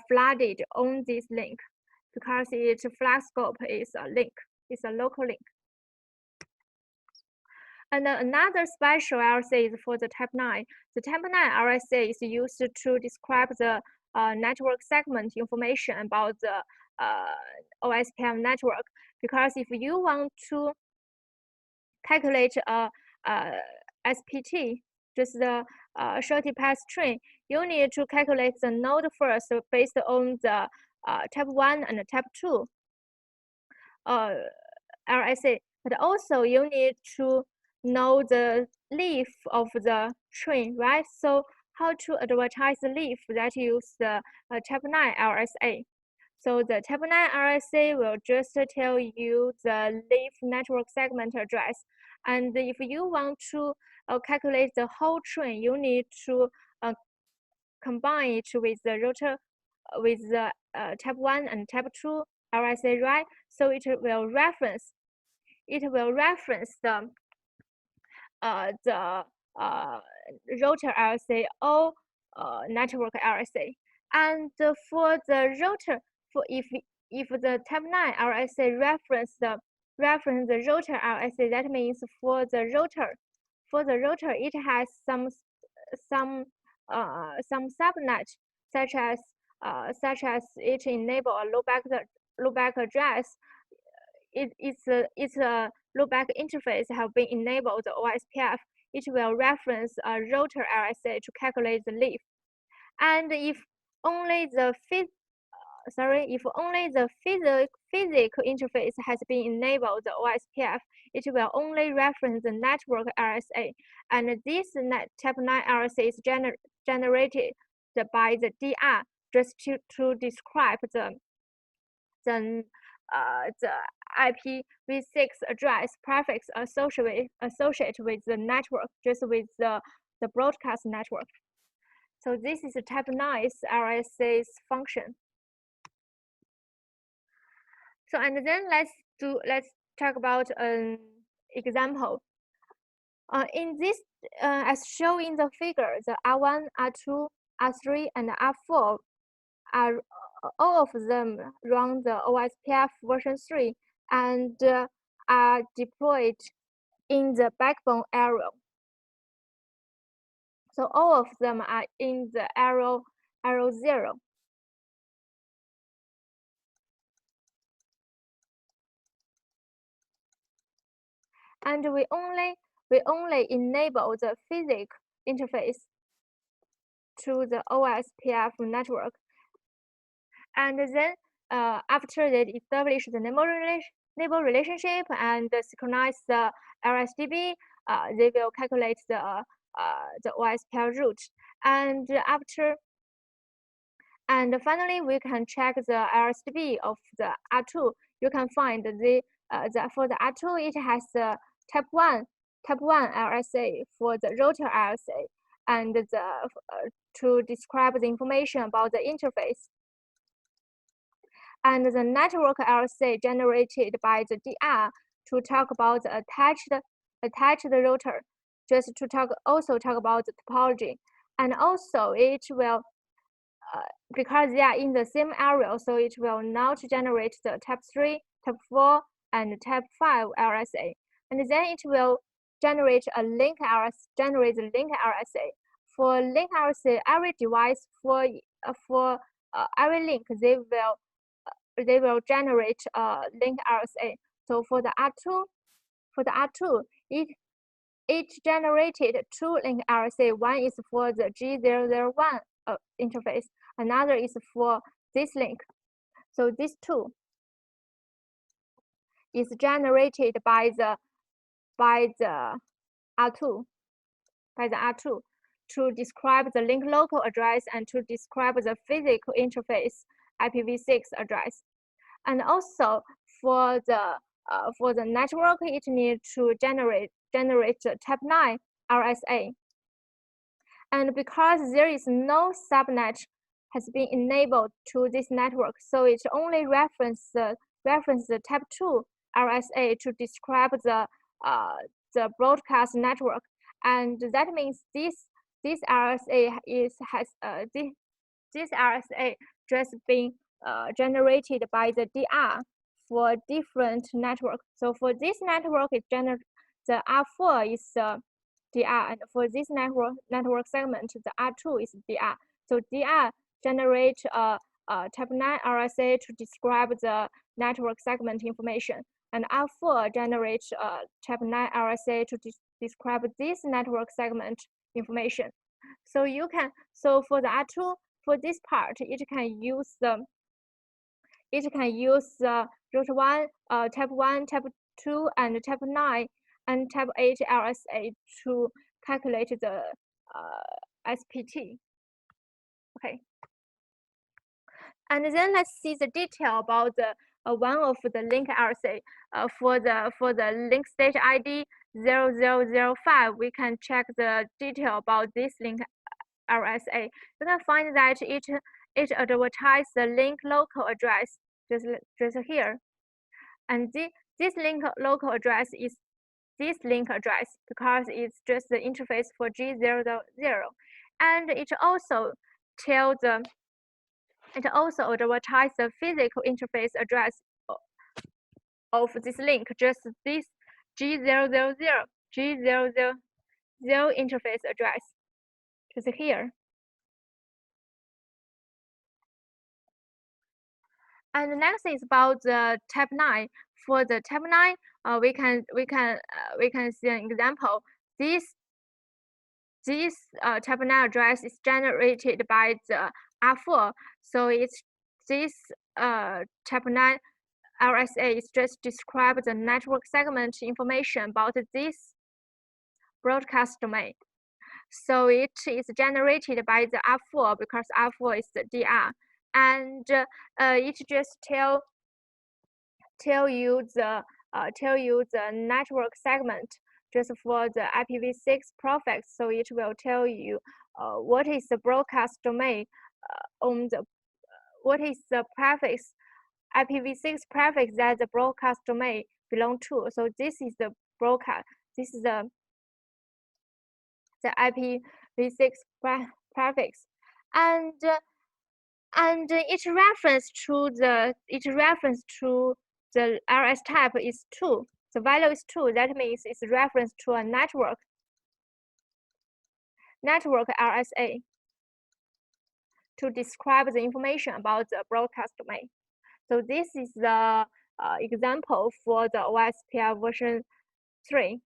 flooded on this link because its flag scope is a link. It's a local link. And another special RSA is for the type 9. The type 9 RSA is used to describe the network segment information about the OSPF network, because if you want to calculate a SPT, just the shortest path train, you need to calculate the node first based on the type 1 and type 2 RSA, but also you need to know the leaf of the train, right? So how to advertise the leaf that use the type 9 RSA. So the type 9 RSA will just tell you the leaf network segment address. And if you want to calculate the whole train, you need to combine it with the router, with the type 1 and type 2 RSA, right? So it will reference the router RSA or network RSA. And for the router, for if the type 9 RSA reference the router RSA, that means for the router it has some subnet, such as it enable a loopback address. Its loopback interface have been enabled OSPF. It will reference a router RSA to calculate the leaf. And if only the physical interface has been enabled the OSPF, it will only reference the network RSA. And this type 9 RSA is generated by the DR just to describe the IPv6 address prefix associated with the network, just with the broadcast network. So this is a type 9 RSA's function. So and then let's talk about an example. In this, as shown in the figure, the R1, R2, R3, and R4 are all of them run the OSPF version 3 and are deployed in the backbone area. So all of them are in the arrow 0. And we only enable the physical interface to the OSPF network. And then after they establish the neighbor relationship and synchronize the RSDB, they will calculate the OSPF route. And finally, we can check the RSDB of the R2. You can find for the R2, it has the type 1 RSA for the router RSA, and to describe the information about the interface. And the network RSA generated by the DR to talk about the attached router, just to also talk about the topology. And also it will, because they are in the same area, so it will not generate the type 3, type 4, and type 5 RSA. And then it will generate a link RSA. For link RSA, every device for every link, they will generate a link RSA. So for the R2, it generated 2 link RSA. One is for the G001 interface. Another is for this link. So these 2 is generated by the R2 to describe the link local address and to describe the physical interface IPv6 address. And also for the network, it needs to generate the type 9 RSA. And because there is no subnet has been enabled to this network, so it only reference the type 2 RSA to describe the broadcast network. And that means this RSA this RSA just been generated by the DR for different network. So for this network, the R4 is DR, and for this network segment, the R2 is DR. So DR generate a type 9 RSA to describe the network segment information, and R4 generates type 9 RSA to describe this network segment information. So for the R2, for this part, it can use route 1, type 1, type 2, and type 9, and type 8 RSA to calculate the SPT. Okay. And then let's see the detail about the one of the link RSA. For the link state ID 0005, we can check the detail about this link RSA. You can find that it advertises the link local address just here, and this link local address is this link address because it's just the interface for G000, and it also advertises the physical interface address of this link, just this G000 interface address, just here. And next is about the type 9. For the type 9, we can see an example. This type 9 address is generated by the R4. So it's this type 9 RSA is just describe the network segment information about this broadcast domain. So it is generated by the R4 because R4 is the DR, and it just tell you the network segment just for the IPv6 prefix. So it will tell you what is the broadcast domain what is the prefix IPv6 prefix that the broadcast domain belong to. So this is the broadcast. This is the IPv6 prefix, and its reference to the RS type is 2. The value is 2. That means it's reference to a network RSA to describe the information about the broadcast domain. So this is the example for the OSPF version 3.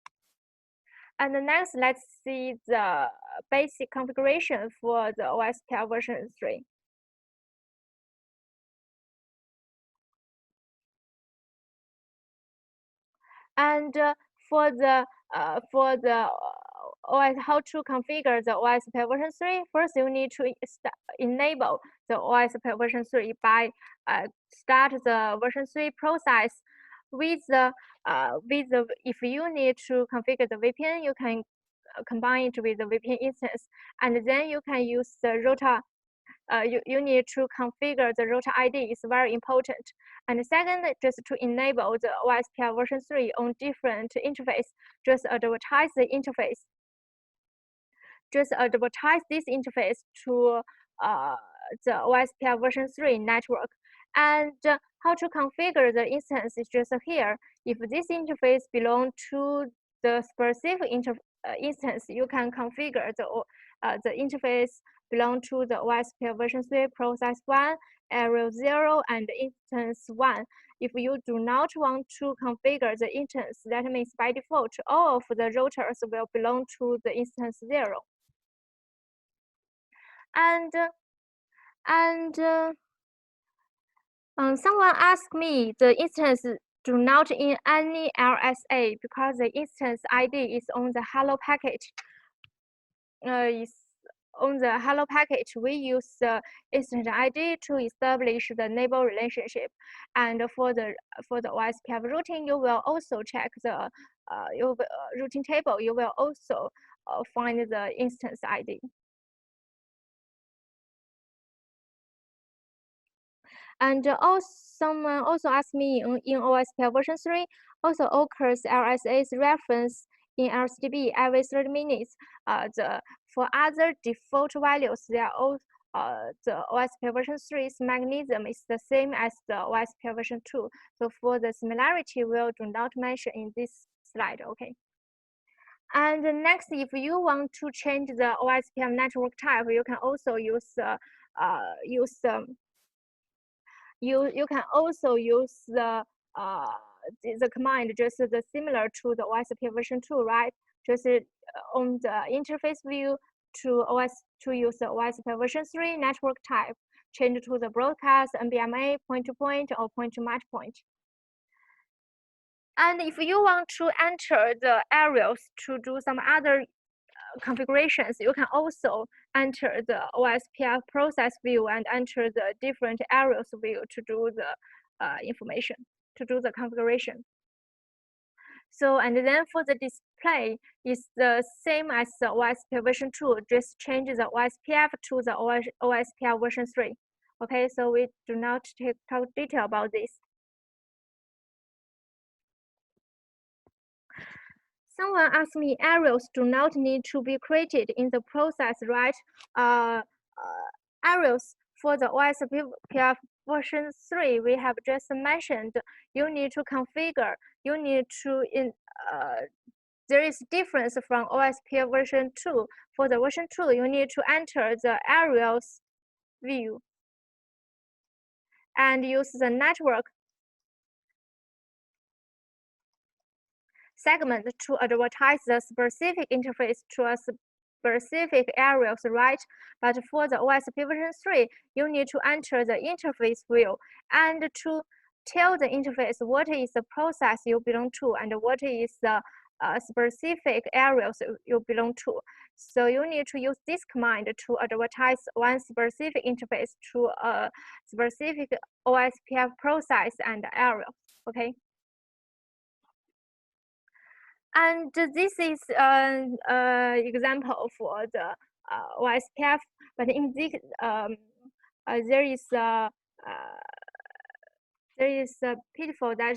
And next, let's see the basic configuration for the OSPF version 3. And for the OS, how to configure the OSPF version 3, first you need to enable the OSPF version 3 by start the version 3 process with the if you need to configure the VPN, you can combine it with the VPN instance, and then you can use the router. You need to configure the router ID. It's very important. And second, just to enable the OSPF version 3 on different interface, just advertise the interface. Just advertise this interface to the OSPF version 3 network. And how to configure the instance is just here. If this interface belongs to the specific instance, you can configure the interface belong to the OSPF version 3 process 1, area 0, and instance 1. If you do not want to configure the instance, that means by default, all of the routers will belong to the instance 0. And someone asked me the instance do not in any RSA because the instance ID is on the hello package. Is on the hello package, we use the instance ID to establish the neighbor relationship. And for the OSPF routing, you will also check the routing table. You will also find the instance ID. And someone also asked me in OSPF version 3, also occurs RSA's reference in RCDB every 30 minutes. For other default values, they are all the OSPF version 3's mechanism is the same as the OSPF version 2. So for the similarity, we do not mention in this slide. Okay. And next, if you want to change the OSPF network type, you can also use you can also use the command just similar to the OSPF version 2, right? Just on the interface view to use the OSPF version 3 network type, change to the broadcast, NBMA, point-to-point, or point-to-match-point. And if you want to enter the areas to do some other configurations, you can also enter the OSPF process view and enter the different areas view to do the information, to do the configuration. So, and then for the display, it's the same as the OSPF version 2, just change the OSPF to the OSPF version 3. Okay, so we do not talk detail about this. Someone asked me, areas do not need to be created in the process, right? Areas for the OSPF version 3, we have just mentioned, you need to configure, you need to, there is difference from OSPF version 2. For the version 2, you need to enter the areas view and use the network segment to advertise the specific interface to a specific areas, right? But for the OSPF version 3, you need to enter the interface view and to tell the interface what is the process you belong to and what is the specific areas you belong to. So you need to use this command to advertise one specific interface to a specific OSPF process and area, okay? And this is an example for the OSPF, but in this, there is a pitfall that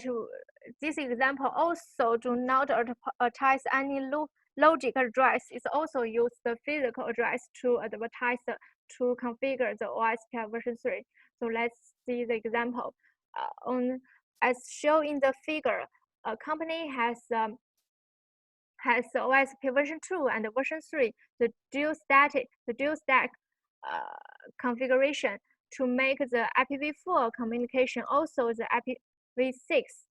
this example also do not advertise any logic address. It also use the physical address to advertise to configure the OSPF version 3. So let's see the example. As shown in the figure, a company has OSPF version 2 and version 3, the dual stack configuration to make the IPv4 communication also the IPv6.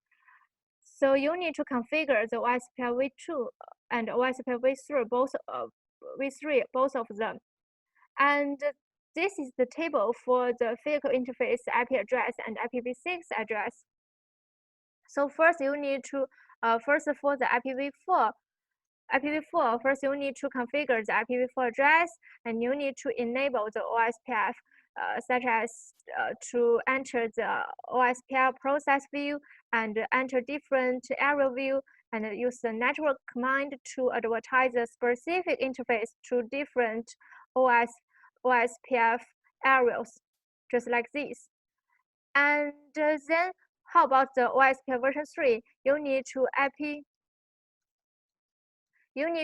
So you need to configure the OSPF v2 and OSPF v3, both of them. And this is the table for the physical interface IP address and IPv6 address. So first you need to, first for the IPv4, first you need to configure the IPv4 address, and you need to enable the OSPF, such as to enter the OSPF process view and enter different area view, and use the network command to advertise the specific interface to different OSPF areas, just like this. And then how about the OSPF version 3? You need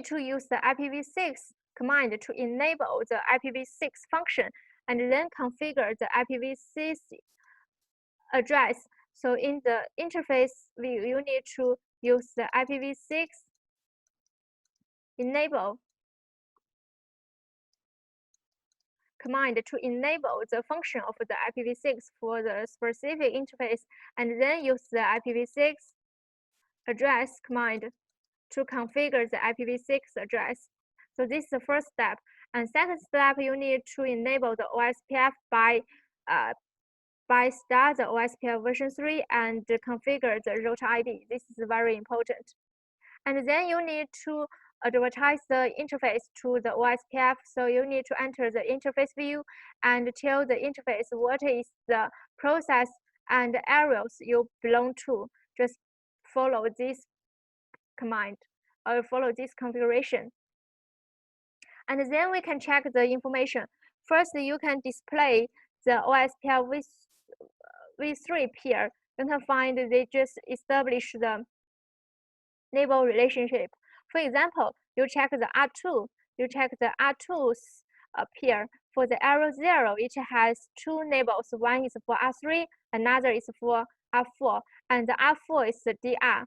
to use the IPv6 command to enable the IPv6 function and then configure the IPv6 address. So in the interface view, you need to use the IPv6 enable command to enable the function of the IPv6 for the specific interface, and then use the IPv6 address command to configure the IPv6 address. So this is the first step. And second step, you need to enable the OSPF by start the OSPF version 3 and configure the route ID. This is very important. And then you need to advertise the interface to the OSPF. So you need to enter the interface view and tell the interface what is the process and areas you belong to. Just follow this command or follow this configuration. And then we can check the information. First, you can display the OSPF v3 peer. You can find they just established the neighbor relationship. For example, you check the R2. You check the R2's peer. For the area 0, it has two neighbors. One is for R3, another is for R4, and the R4 is the DR.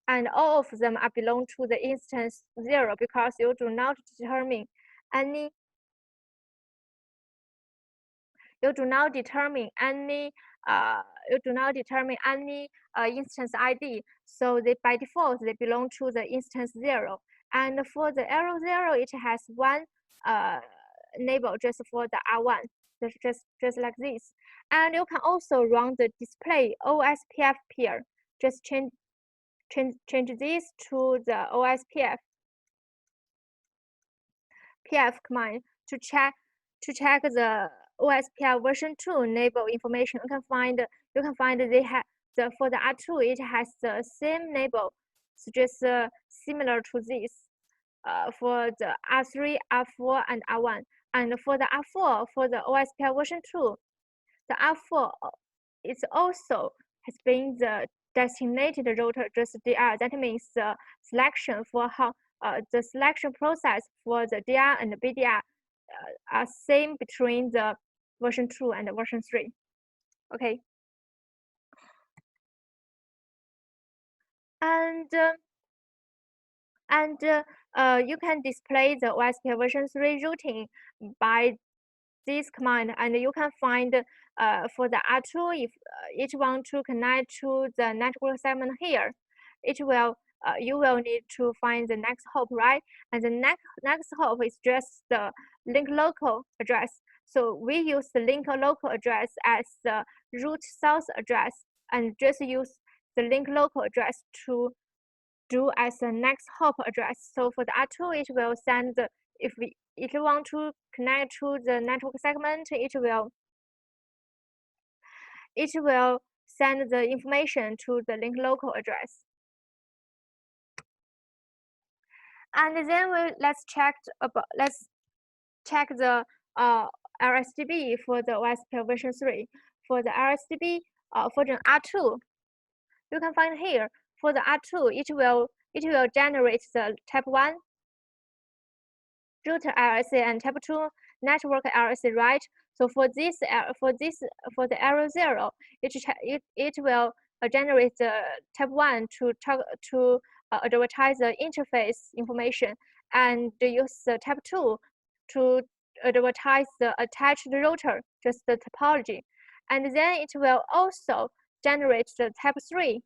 And all of them are belong to the instance 0 because you do not determine any you do not determine any instance ID, so they by default they belong to the instance 0. And for the arrow 0, it has one enable just for the R1, just like this. And you can also run the display OSPF peer. Just change this to the OSPF command to check the OSPF version 2 enable information. You can find they have for the R2 it has the same label, so just similar to this. For the R3, R4, and R1, and for the R4 for the OSPF version 2, the R4 is also has been the designated router just DR. That means the selection for how the selection process for the DR and the BDR are same between the version 2 and the version 3. Okay. And you can display the OSPF version 3 routing by this command, and you can find for the R2 if it want to connect to the network segment here, you will need to find the next hop, right? And the next hop is just the link local address. So we use the link local address as the root source address, and just use the link local address to do as the next hop address. So for the R2, it will send the, if it want to connect to the network segment, it will send the information to the link local address. And then let's check the RSDB for the OSPF version 3. For the RSDB version R2, you can find here for the R2, it will generate the type 1 router RSA and type 2 network RSA, right? So for the arrow 0, it will generate the type 1 to advertise the interface information, and use the type 2 to advertise the attached router, just the topology. And then it will also generate the type 3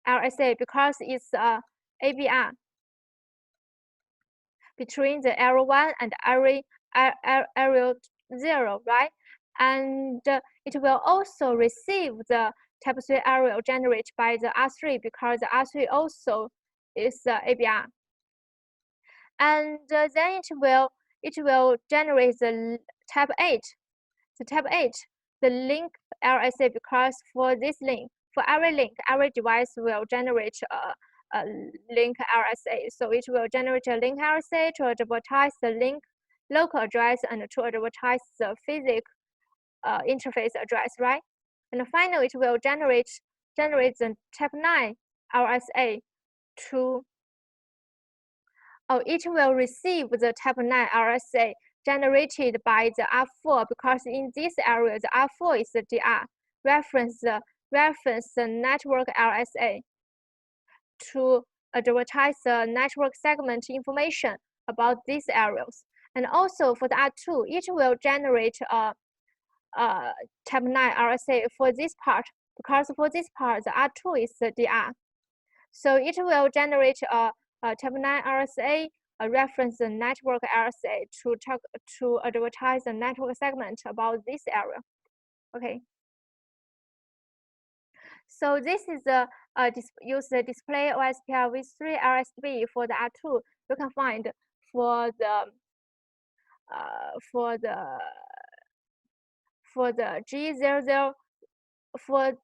RSA because it's ABR between the arrow 1 and arrow 0, right? And it will also receive the type 3 arrow generated by the R3 because the R3 also is ABR. And then it will generate the type 8. The type 8, the link RSA, because for this link, for every link, every device will generate a link RSA. So it will generate a link RSA to advertise the link local address and to advertise the physical interface address, right? And finally, it will generate the type 9 RSA to, it will receive the type 9 RSA generated by the R4, because in this area, the R4 is the DR, reference the network RSA to advertise the network segment information about these areas. And also for the R2, it will generate a type 9 RSA for this part, because for this part, the R2 is the DR. So it will generate a type 9 RSA, reference the network RSA to advertise the network segment about this area. Okay. So this is use the display OSPF with 3 RSB for the R2. You can find for the G00 for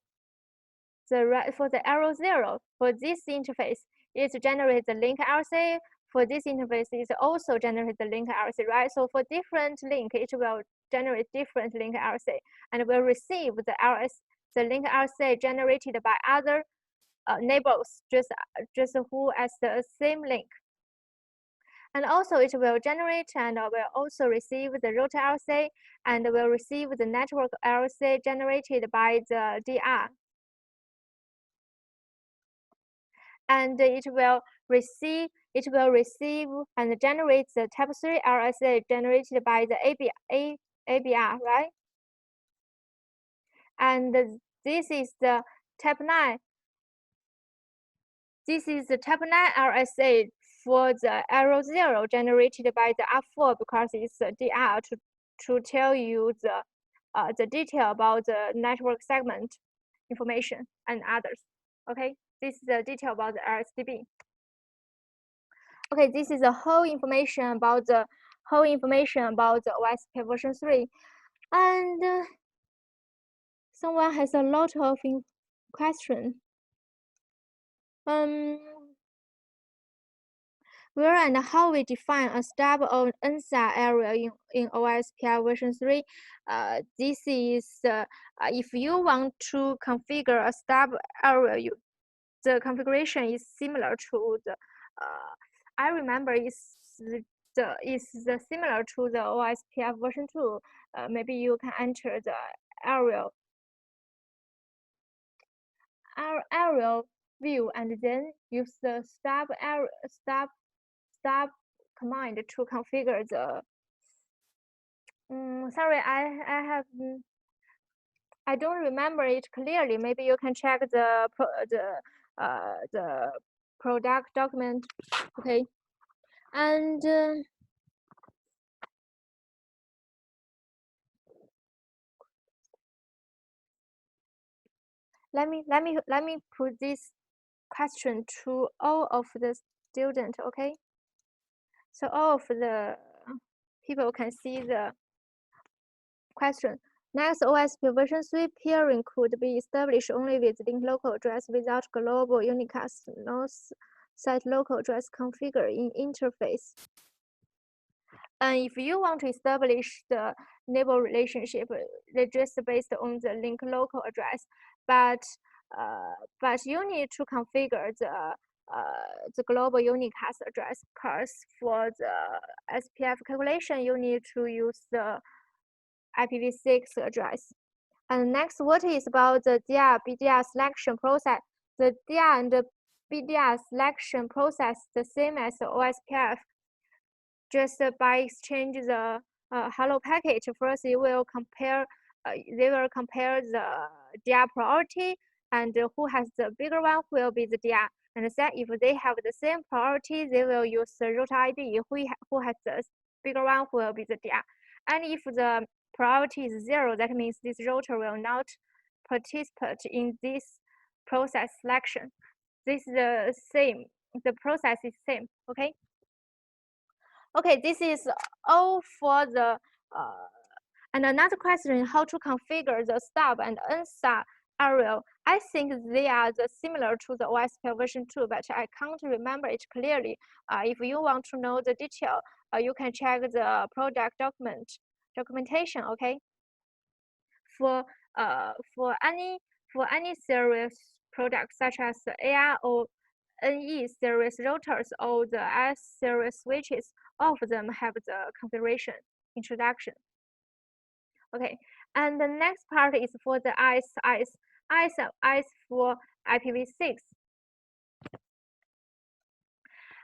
the arrow 0 for this interface, it generates the link RSA. For this interface, it also generates the link RSA, right? So for different link, it will generate different link RSA, and will receive the link RSA generated by other neighbors, just who has the same link. And also it will generate and will also receive the router RSA, and will receive the network RSA generated by the DR. And it will receive and generate the type 3 RSA generated by the ABR, right? and this is the type 9. This is the type 9 RSA for the arrow 0 generated by the R4 because it's a DR to tell you the detail about the network segment information and others. Okay, this is the detail about the RSDB. Okay, this is the whole information about the OSPF version 3, and someone has a lot of question. Where and how we define a stub or unstub area in OSPF version 3. This is if you want to configure a stub area, the configuration is similar to the. I remember it's similar to the OSPF version 2. Maybe you can enter the aerial view and then use the stub command to configure the. Sorry, I don't remember it clearly. Maybe you can check the product document. Okay, and let me put this question to all of the students. Okay, so all of the people can see the question. Next, OSPF version 3 peering could be established only with linked local address without global unicast, no set local address configured in interface. And if you want to establish the neighbor relationship, they just based on the link local address, but you need to configure the global unicast address, because for the SPF calculation you need to use the IPv6 address. And next, what is about the DR BDR selection process? The DR and the BDR selection process the same as the OSPF. Just by exchange the hello package. First, they will compare the DR priority, and who has the bigger one will be the DR. And then if they have the same priority, they will use the route ID. Who has the bigger one will be the DR. And if the priority is 0, that means this router will not participate in this process selection. This is the same. The process is same. Okay. Okay, this is all for the. And another question: how to configure the stub and unstub area? I think they are similar to the OSPF version 2, but I can't remember it clearly. If you want to know the detail, you can check the product documentation. Okay. For any series products such as the AR or NE series routers or the S series switches, all of them have the configuration introduction. Okay, and the next part is for the IS for IPv6.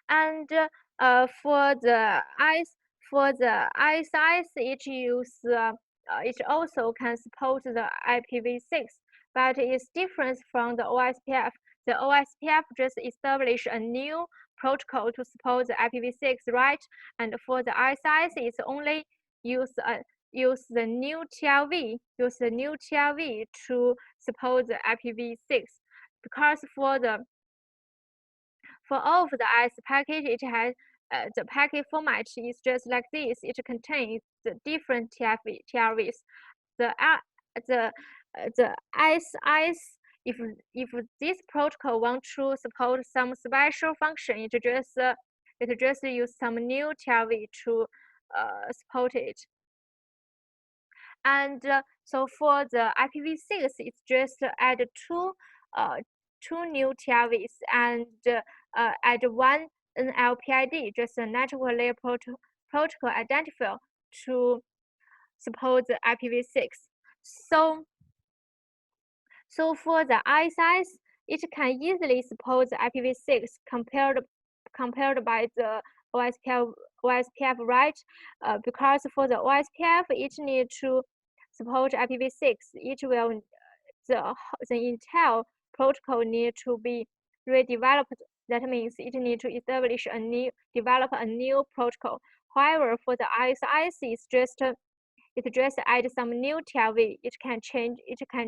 And for the IS, it also can support the IPv6, but it's different from the OSPF. The OSPF just established a new protocol to support the IPv6, right? And for the IS, it's only use the new TLV to support the IPv6, because for all of the IS package, it has the packet format is just like this. It contains the different TLVs. The IS, if this protocol want to support some special function, it just use some new TLV to support it. And so for the IPv6, it's just add two new TLVs and add one NLPID, just a network layer protocol identifier to support the IPv6. So for the ISIS, it can easily support the IPv6 compared by the OSPF, right? Because for the OSPF, it need to support IPv6. It will the entire protocol need to be redeveloped. That means it need to develop a new protocol. However, for the ISIS, it just add some new TLV. It can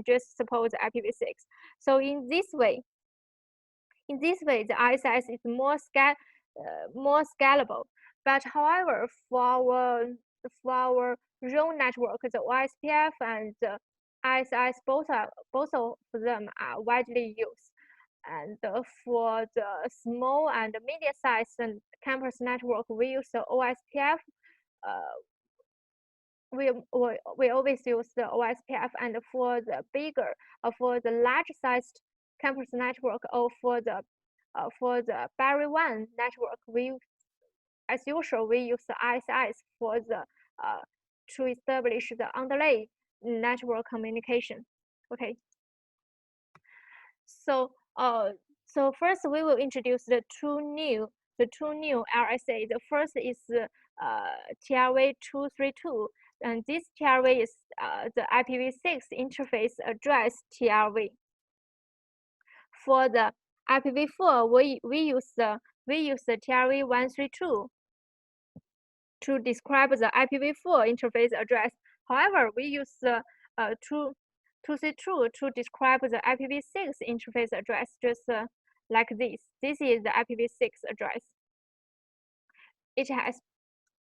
just support IPv6. So in this way, the ISIS is more scalable. But however, for our roam network, the OSPF and the ISIS, both of them are widely used. And for the small and medium-sized campus network, we use the OSPF. We always use the OSPF, and for the large-sized campus network, or for the Barry 1 network, as usual, we use the ISIS to establish the underlay network communication. Okay. So first we will introduce the two new RSA. The first is TLV 232, and this TLV is the IPv6 interface address TLV. For the IPv4, we use the TLV 132 to describe the IPv4 interface address. However, we use the 232 to describe the IPv6 interface address, just like this. This is the IPv6 address. It has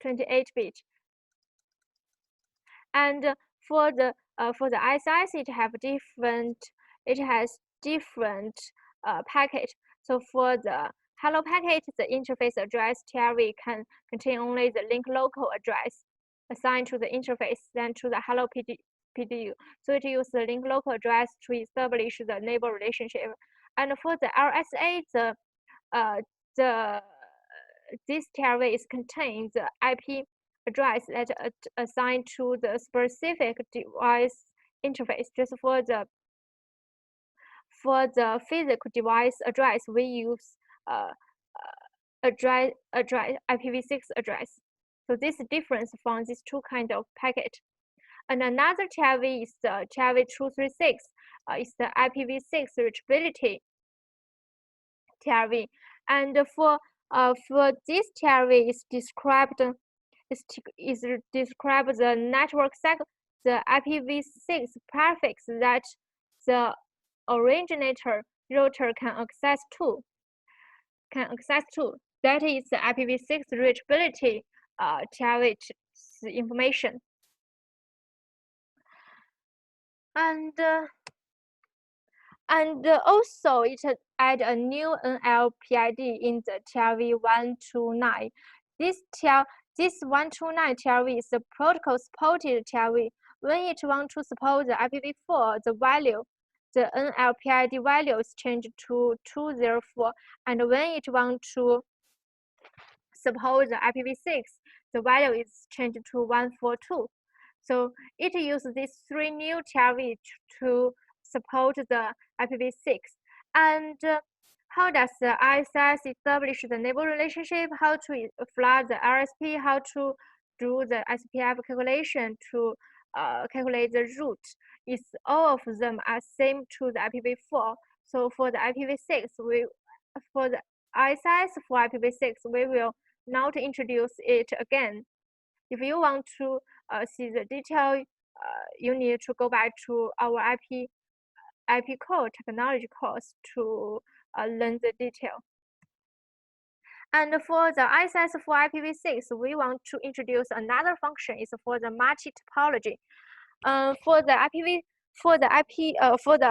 28 bits. And for the ISIS, it has different packet. So for the hello packet, the interface address TLV can contain only the link local address assigned to the interface, then to the hello PDU. So it uses the link local address to establish the neighbor relationship. And for the RSA, this TLV is contains the IP address that assigned to the specific device interface. Just for the physical device address, we use IPv6 address. So this is different from these two kind of packet. And another TLV is the TLV 236. It's the IPv6 reachability TLV. And for this TLV is described the network the IPv6 prefix that the originator router can access to. That is the IPv6 reachability TLV information. And also it add a new NLPID in the TLV 129. This 129 TLV is the protocol supported TLV. When it wants to support the IPv4, the NLPID value is changed to 204, and when it wants to support the IPv6, the value is changed to 142. So it uses these three new TLV to support the IPv6. And how does the ISIS establish the neighbor relationship? How to flag the RSP? How to do the SPF calculation to calculate the route? All of them are same to the IPv4. So for the IPv6, for the ISIS for IPv6, we will not introduce it again. If you want to see the detail, you need to go back to our IP core technology course to learn the detail. And for the ISIS for IPv6, we want to introduce another function. Is for the multi-topology. For the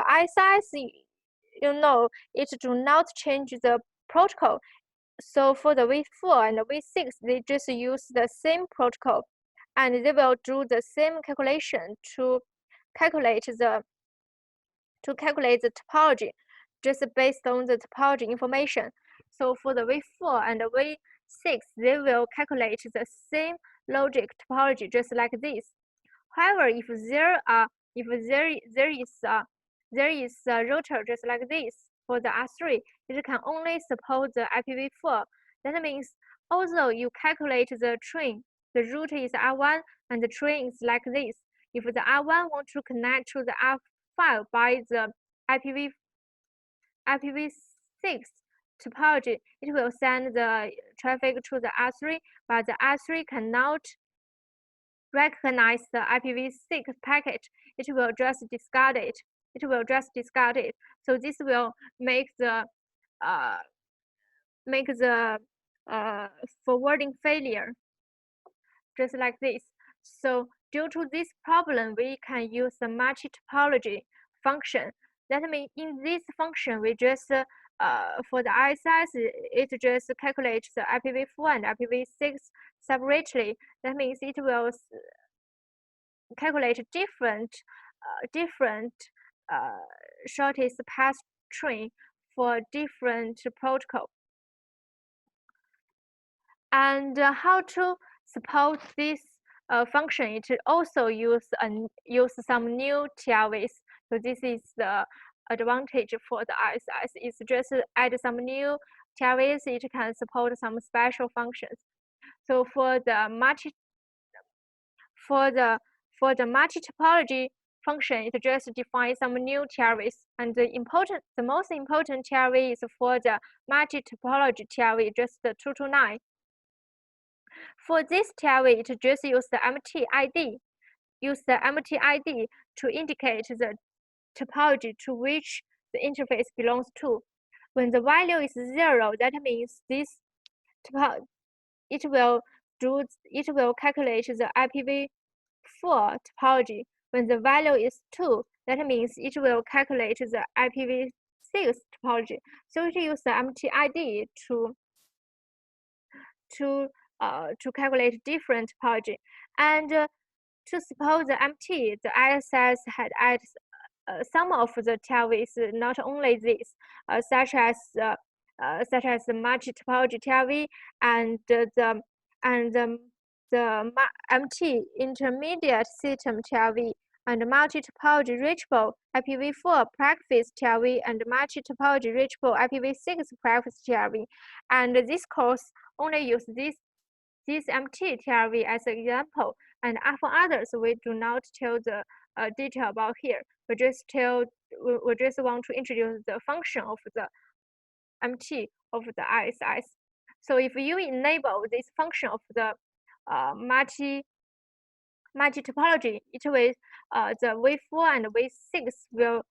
ISIS, it do not change the protocol. So for the v4 and the v6, they just use the same protocol, and they will do the same calculation to calculate the topology, just based on the topology information. So for the v4 and the v6, they will calculate the same logic topology, just like this. However, if there is a router just like this for the R3, it can only support the IPv4. That means although you calculate the train, the route is R1 and the train is like this. If the R1 want to connect to the file by the IPv6 topology, it will send the traffic to the R3, but the R3 cannot recognize the IPv6 packet. It will just discard it. So this will make the forwarding failure, just like this. So due to this problem, we can use the multi-topology function. That means in this function, we just for the ISS, it just calculates the IPv4 and IPv6 separately. That means it will calculate different shortest path tree for different protocol. And how to support this function? It also use some new TLVs. So this is the advantage for the ISS. It's just add some new TLVs. It can support some special functions. So for the multi-topology function, it just defines some new TLVs. And the most important TLV is for the multi-topology TLV, just the 229. For this TLV, it just use the MT-ID. Use the MT-ID to indicate the topology to which the interface belongs to. When the value is 0, that means this it will calculate the IPv4 topology. When the value is 2, that means it will calculate the IPv6 topology. So it uses the MT-ID to calculate different topology. And to support the MT, the ISS had added some of the TLVs, not only this, such as the multi-topology TLV and the MT intermediate system TLV and multi-topology reachable IPv4 practice TLV and multi-topology reachable IPv6 practice TLV. And this course only use this MT TLV as an example, and for others we do not tell the detail about here. We just want to introduce the function of the MT of the ISS. So if you enable this function of the multi-topology, it will the V4 and V6 will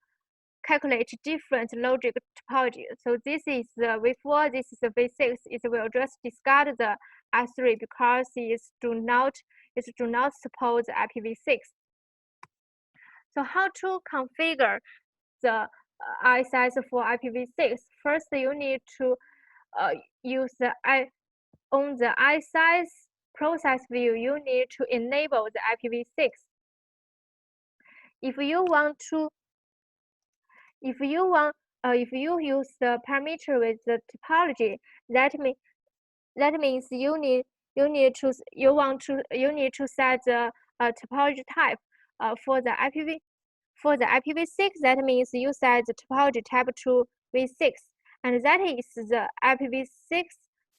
calculate different logic topology. So this is the V4, this is the V6. It will just discard the R3 because it do not support the IPv6. So how to configure the ISS for IPv6? First, you need to use on the ISS process view. You need to enable the IPv6. If you use the parameter with the topology, that means you need to set the topology type for the IPv6. That means you set the topology type to v6, and that is the IPv6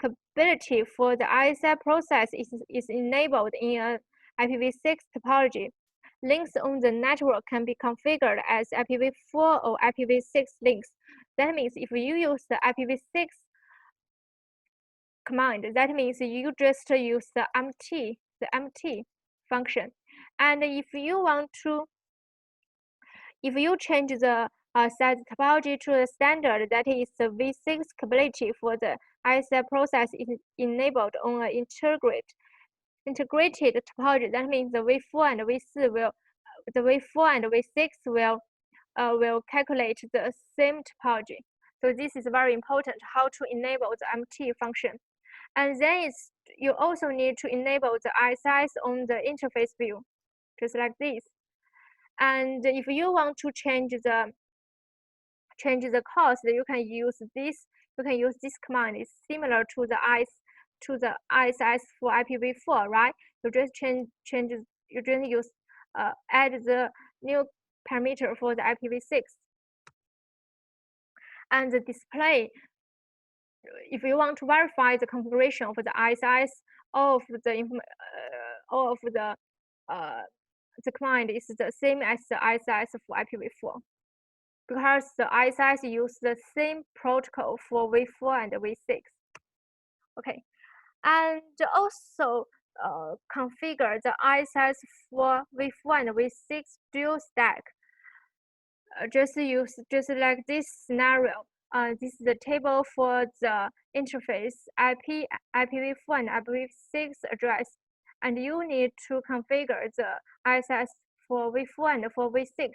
capability for the ISI process is enabled in an IPv6 topology. Links on the network can be configured as IPv4 or IPv6 links. That means if you use the IPv6 command, that means you just use the MT function. And if you change the set topology to the standard, that is the v6 capability for the ISI process is enabled on an integrated topology. That means the v4 and v6 will calculate the same topology. So this is very important, how to enable the MT function. And then you also need to enable the ISS on the interface view, just like this. And if you want to change the cost, you can use this. You can use this command. It's similar to the ISS for IPv4, right? You just you just use add the new parameter for the IPv6. And the display, if you want to verify the configuration of the ISS, all of the the command is the same as the ISS for IPv4, because the ISS uses the same protocol for v4 and v6. Okay, and also configure the ISS for v4 and v6 dual stack. Just like this scenario. This is the table for the interface IPv4 and IPv6 address, and you need to configure the ISS for v4 and for v6,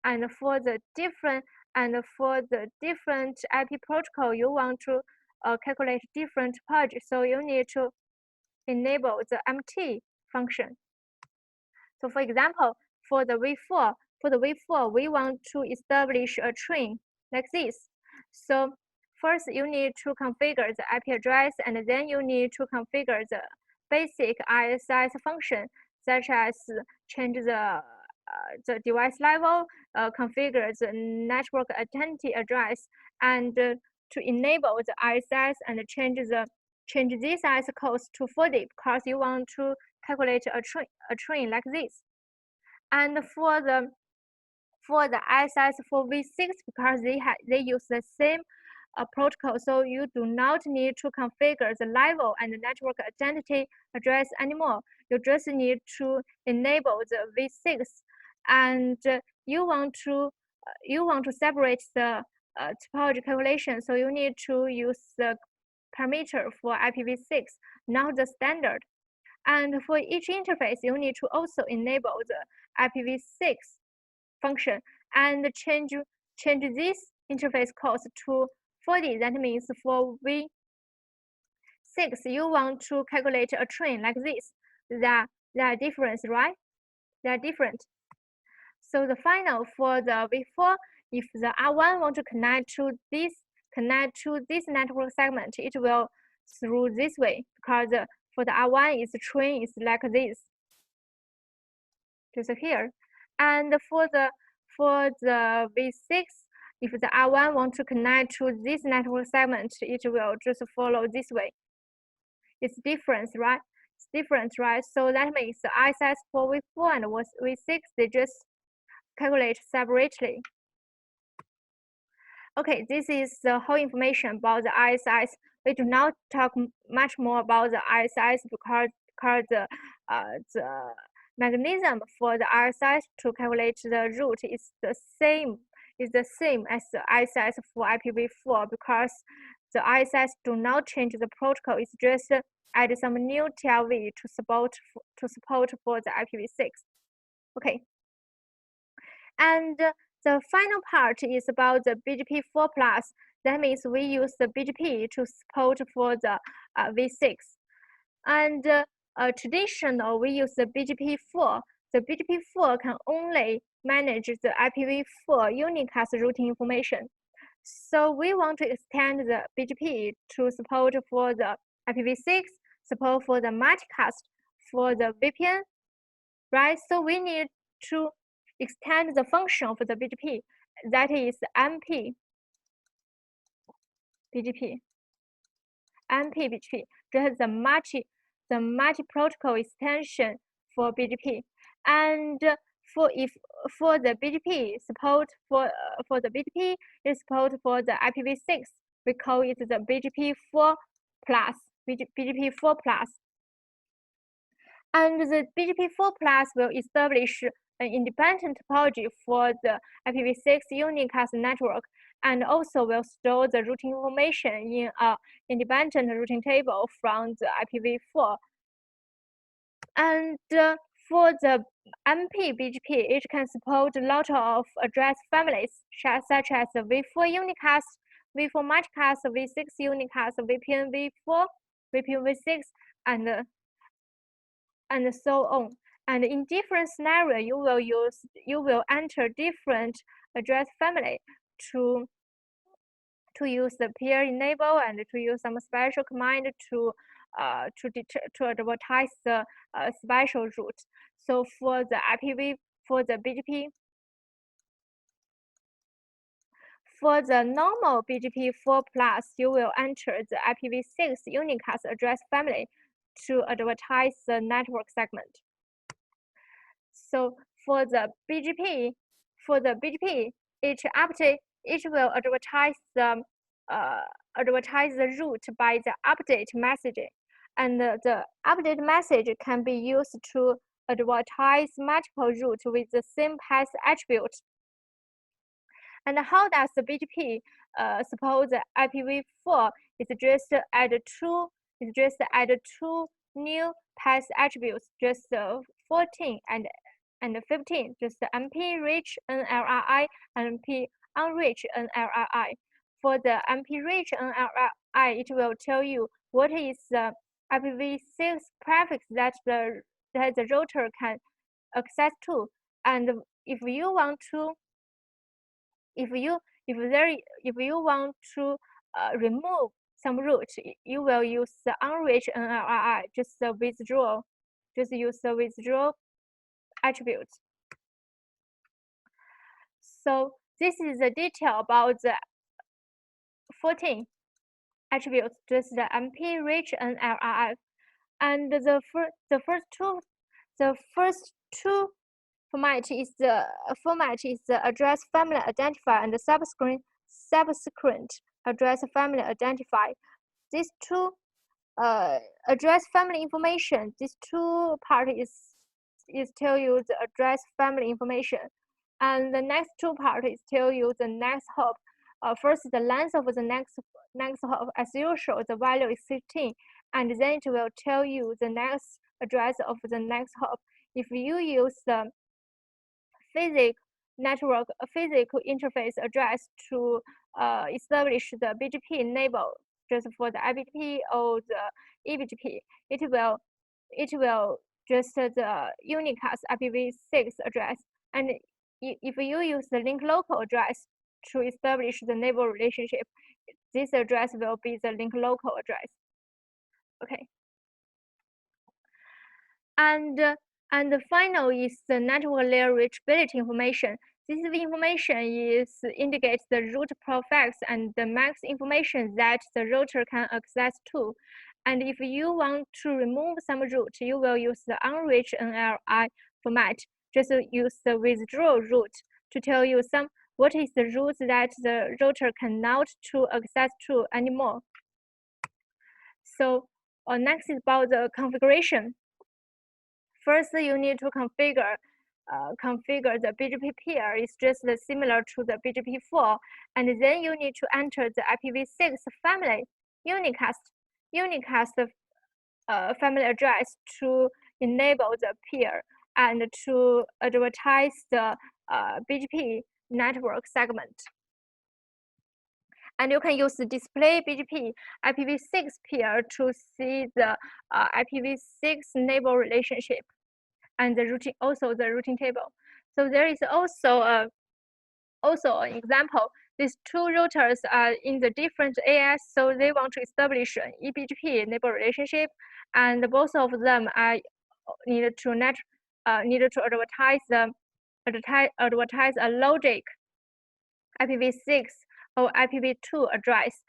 and for the different IP protocol you want to calculate different topology. So you need to enable the MT function. So for example, for the v4, we want to establish a train like this. So first you need to configure the IP address, and then you need to configure the basic ISS function, such as change the device level, configure the network identity address, and to enable the ISS and change this IS codes to 40, because you want to calculate a train like this. And for the ISS for v6, because they use the same protocol, so you do not need to configure the level and the network identity address anymore. You just need to enable the v6, and you want to separate the topology calculation, so you need to use the parameter for IPv6, not the standard. And for each interface, you need to also enable the IPv6 function and change this interface codes to 40. That means for v6, you want to calculate a train like this. They are different, right? They are different. So the final for the v4, if the R1 want to connect to this network segment, it will through this way, because for the R1 is train is like this, just here. And for the v6, if the R1 want to connect to this network segment, it will just follow this way. It's different, right? It's different, right? So that means the ISS for v4 and v6, they just calculate separately. Okay, this is the whole information about the ISS. We do not talk much more about the ISS because the mechanism for the ISS to calculate the route is the same as the ISS for IPv4, because the ISS do not change the protocol. It's just add some new TLV to support for the IPv6. Okay, and the final part is about the BGP4+. That means we use the BGP to support for the v6. And traditional, we use the BGP4. The BGP4 can only manage the IPv4 unicast routing information. So we want to extend the BGP to support for the IPv6, support for the multicast, for the VPN, right? So we need to extend the function of the BGP, that is MP BGP. This is the multi-protocol extension for BGP. And for the BGP support for the BGP is support for the IPv6, we call it the BGP4+. And the BGP4+ will establish an independent topology for the IPv6 unicast network, and also will store the routing information in an independent routing table from the IPv4. And for the MP BGP, it can support a lot of address families, such as the v4 unicast, v4 multicast, v6 unicast, VPN v4, VPN v6, and so on. And in different scenario, you will enter different address family to use the peer enable, and to use some special command to advertise the special route. So for the BGP, for the normal BGP4+, you will enter the IPv6 unicast address family to advertise the network segment. So for the BGP, it will advertise the route by the update message, and the update message can be used to advertise multiple routes with the same path attribute. And how does the BGP suppose IPv4 is just add two new path attributes, just 14 and 15, just MP rich NLRI and MP unrich NLRI. For the MP rich NLRI, it will tell you what is the IPv6 prefix that the router can access to, and if you want to remove some route, you will use the unrich NLRI, just use the withdraw attribute. So this is the detail about the 14 attributes, just the MP rich NLRI, and the first two format is the address family identifier and the subsequent address family identifier. These two address family information. These two part is tell you the address family information, and the next two part is tell you the next hop. First, the length of the next hop, as usual, the value is 15, and then it will tell you the next address of the next hop. If you use the physical interface address to establish the BGP enable, just for the IBGP or the eBGP, it will just the unicast IPv6 address. And if you use the link local address to establish the neighbor relationship, this address will be the link local address. Okay. And the final is the network layer reachability information. This information indicates the route prefix and the max information that the router can access to. And if you want to remove some route, you will use the unrich NLRI format. Just use the withdraw route to tell you what is the route that the router cannot to access to anymore. So next is about the configuration. First, you need to configure the BGP peer. It's just similar to the BGP4, and then you need to enter the IPv6 family unicast family address to enable the peer and to advertise the BGP network segment. And you can use the display BGP IPv6 peer to see the IPv6 neighbor relationship and the routing, also the routing table. So there is also an example. These two routers are in the different AS, so they want to establish an eBGP neighbor relationship, and both of them are needed to advertise a logic IPv6 or IPv2 address.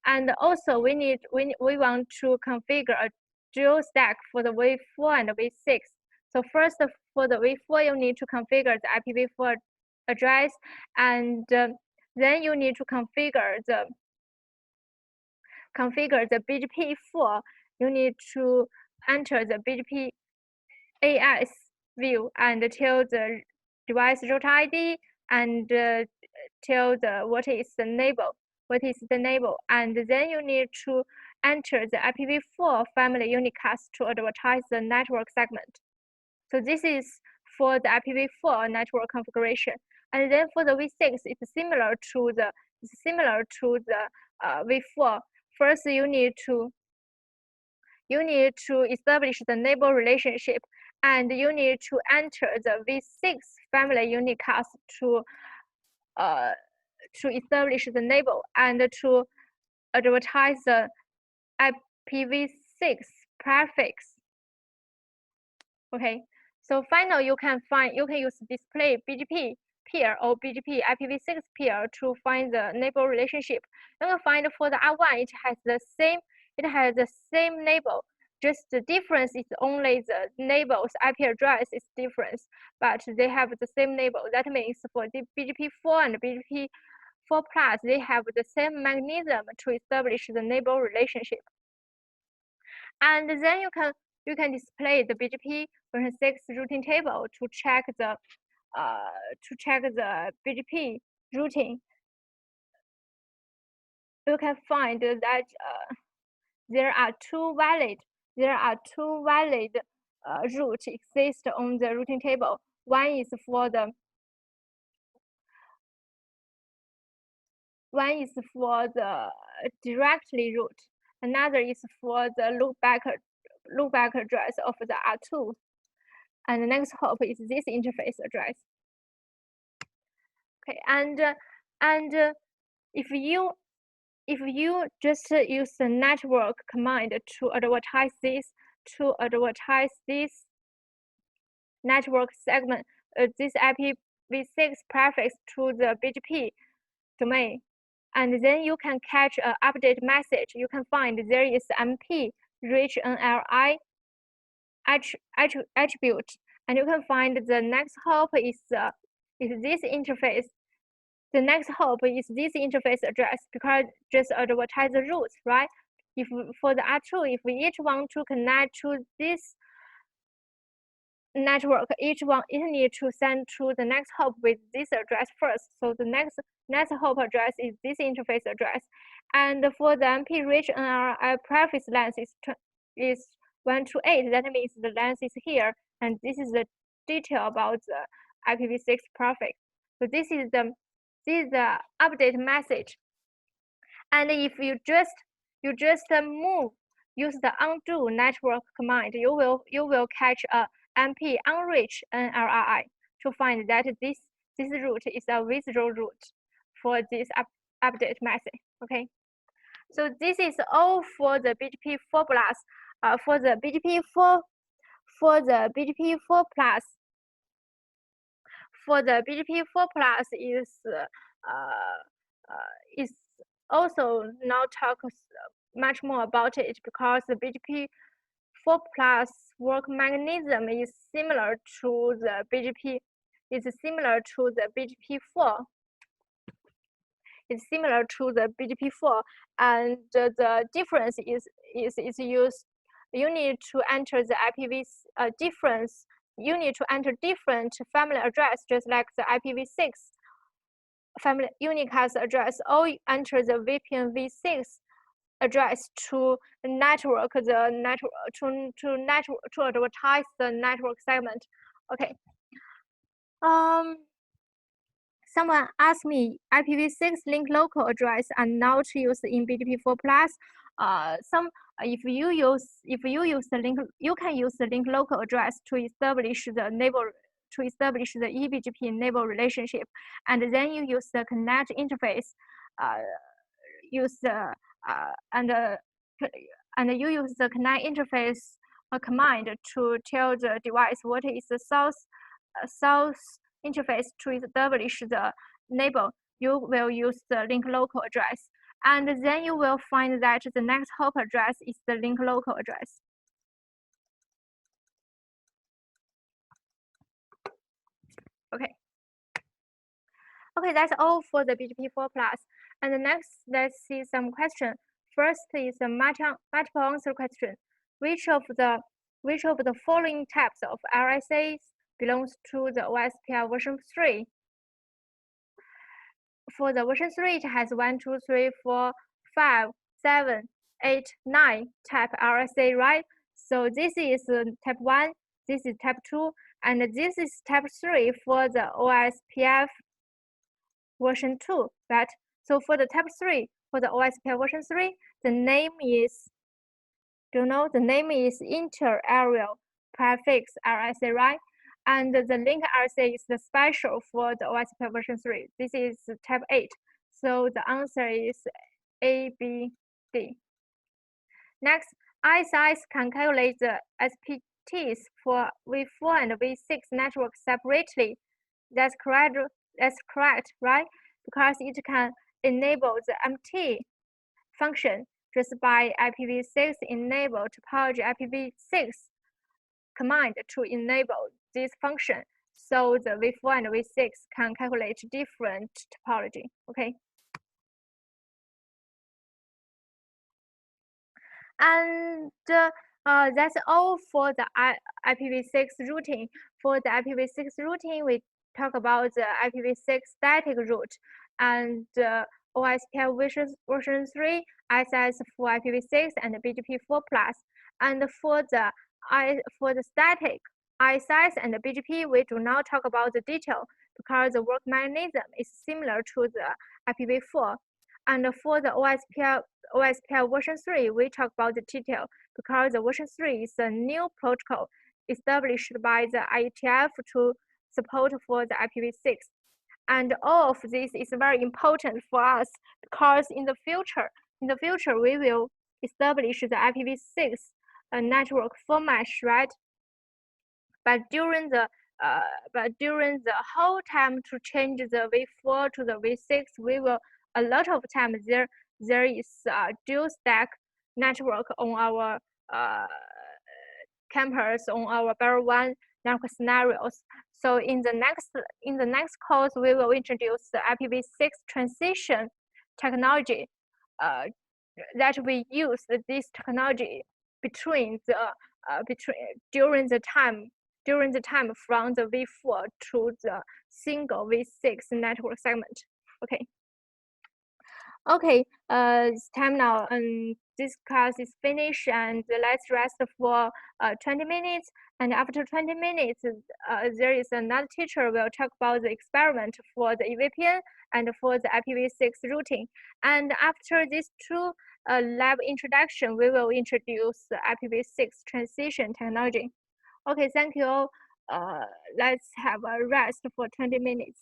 And also we want to configure a dual stack for the v4 and v6. So first, for the v4, you need to configure the IPv4 address, and then you need to configure the BGP4. You need to enter the BGP AS view and tell the device route ID and tell what is the neighbor, and then you need to enter the IPv4 family unicast to advertise the network segment. So this is for the IPv4 network configuration. And then for the v6, it's similar to the v4. First, you need to establish the neighbor relationship, and you need to enter the v6 family unicast to establish the neighbor and to advertise the IPv6 prefix. Okay. So finally, you can use display BGP peer or BGP IPv6 peer to find the neighbor relationship. You can find for the R1, it has the same neighbor. Just the difference is only the neighbor's IP address is different, but they have the same neighbor. That means for the BGP4 and BGP4 Plus, they have the same mechanism to establish the neighbor relationship. And then you can display the BGP version 6 routing table to check the BGP routing. You can find that there are two valid routes exist on the routing table. One is for the directly route. Another is for the loopback address of the R2. And the next hop is this interface address. Okay, and if you just use the network command to advertise this network segment, this IPv6 prefix to the BGP domain, and then you can catch an update message. You can find there is MP reach NLI attribute, and you can find the next hop is this interface. The next hop is this interface address because just advertise the routes, right? If for the R2, if we each want to connect to this network, each need to send to the next hop with this address first. So the next hop address is this interface address, and for the MP reach NLI prefix length is 128. That means the length is here, and this is the detail about the IPv6 prefix. So this is the update message. And if you just use the undo network command, you will catch a MP unreach NLRI to find that this route is a visible route for this update message. Okay, so this is all for the BGP4 Plus. For the BGP4 Plus. For the BGP4 Plus is also now talk much more about it because the BGP4 Plus work mechanism is similar to the BGP. It's similar to the BGP4. It's similar to the BGP4, and the difference is used. You need to enter the IPv difference. You need to enter different family address, just like the IPv6 family unicast address, or enter the VPN v6 address to network the network to advertise the network segment. Okay. Someone asked me IPv6 link local address are not used in BGP4 Plus. If you use the link, you can use the link local address to establish the eBGP neighbor relationship, and then you use the connect interface, and you use the connect interface command to tell the device what is the source interface to establish the neighbor. You will use the link local address, and then you will find that the next hop address is the link local address. Okay. Okay, that's all for the BGP4 Plus. And next, let's see some questions. First is a multiple answer question. Which of the following types of RSAs belongs to the OSPF version 3? For the version 3, it has 1, 2, 3, 4, 5, 7, 8, 9 type RSA, right? So this is type 1, this is type 2, and this is type 3 for the OSPF version 2, right? So for the type 3, for the OSPF version 3, the name is, the name is inter-aerial prefix RSA, right? And the link RSA is the special for the OSPF version 3. This is type 8. So the answer is A, B, D. Next, ISIS can calculate the SPTs for V4 and V6 networks separately. That's correct, right? Because it can enable the MT function. just by IPv6 enable topology IPv6 command to enable this function. So the v4 and v6 can calculate different topology. Okay. And that's all for the IPv6 routing. For the IPv6 routing, we talk about the IPv6 static route and OSPF version 3, SS for IPv6 and BGP4+. And for the static ISS and BGP, we do not talk about the detail because the work mechanism is similar to the IPv4. And for the OSPF version 3, we talk about the detail because the version 3 is a new protocol established by the IETF to support for the IPv6. And all of this is very important for us because in the future we will establish the IPv6 network format, right? But during the whole time to change the v4 to the v6, we will a lot of time there is a dual stack network on our campus, on our Barrel 1 network scenarios. So in the next course, we will introduce the IPv6 transition technology that we use this technology during the time from the v4 to the single v6 network segment. Okay. Okay, it's time now, and this class is finished, and let's rest for 20 minutes. And after 20 minutes, there is another teacher will talk about the experiment for the EVPN and for the IPv6 routing. And after these two lab introduction, we will introduce the IPv6 transition technology. Okay, thank you all. Let's have a rest for 20 minutes.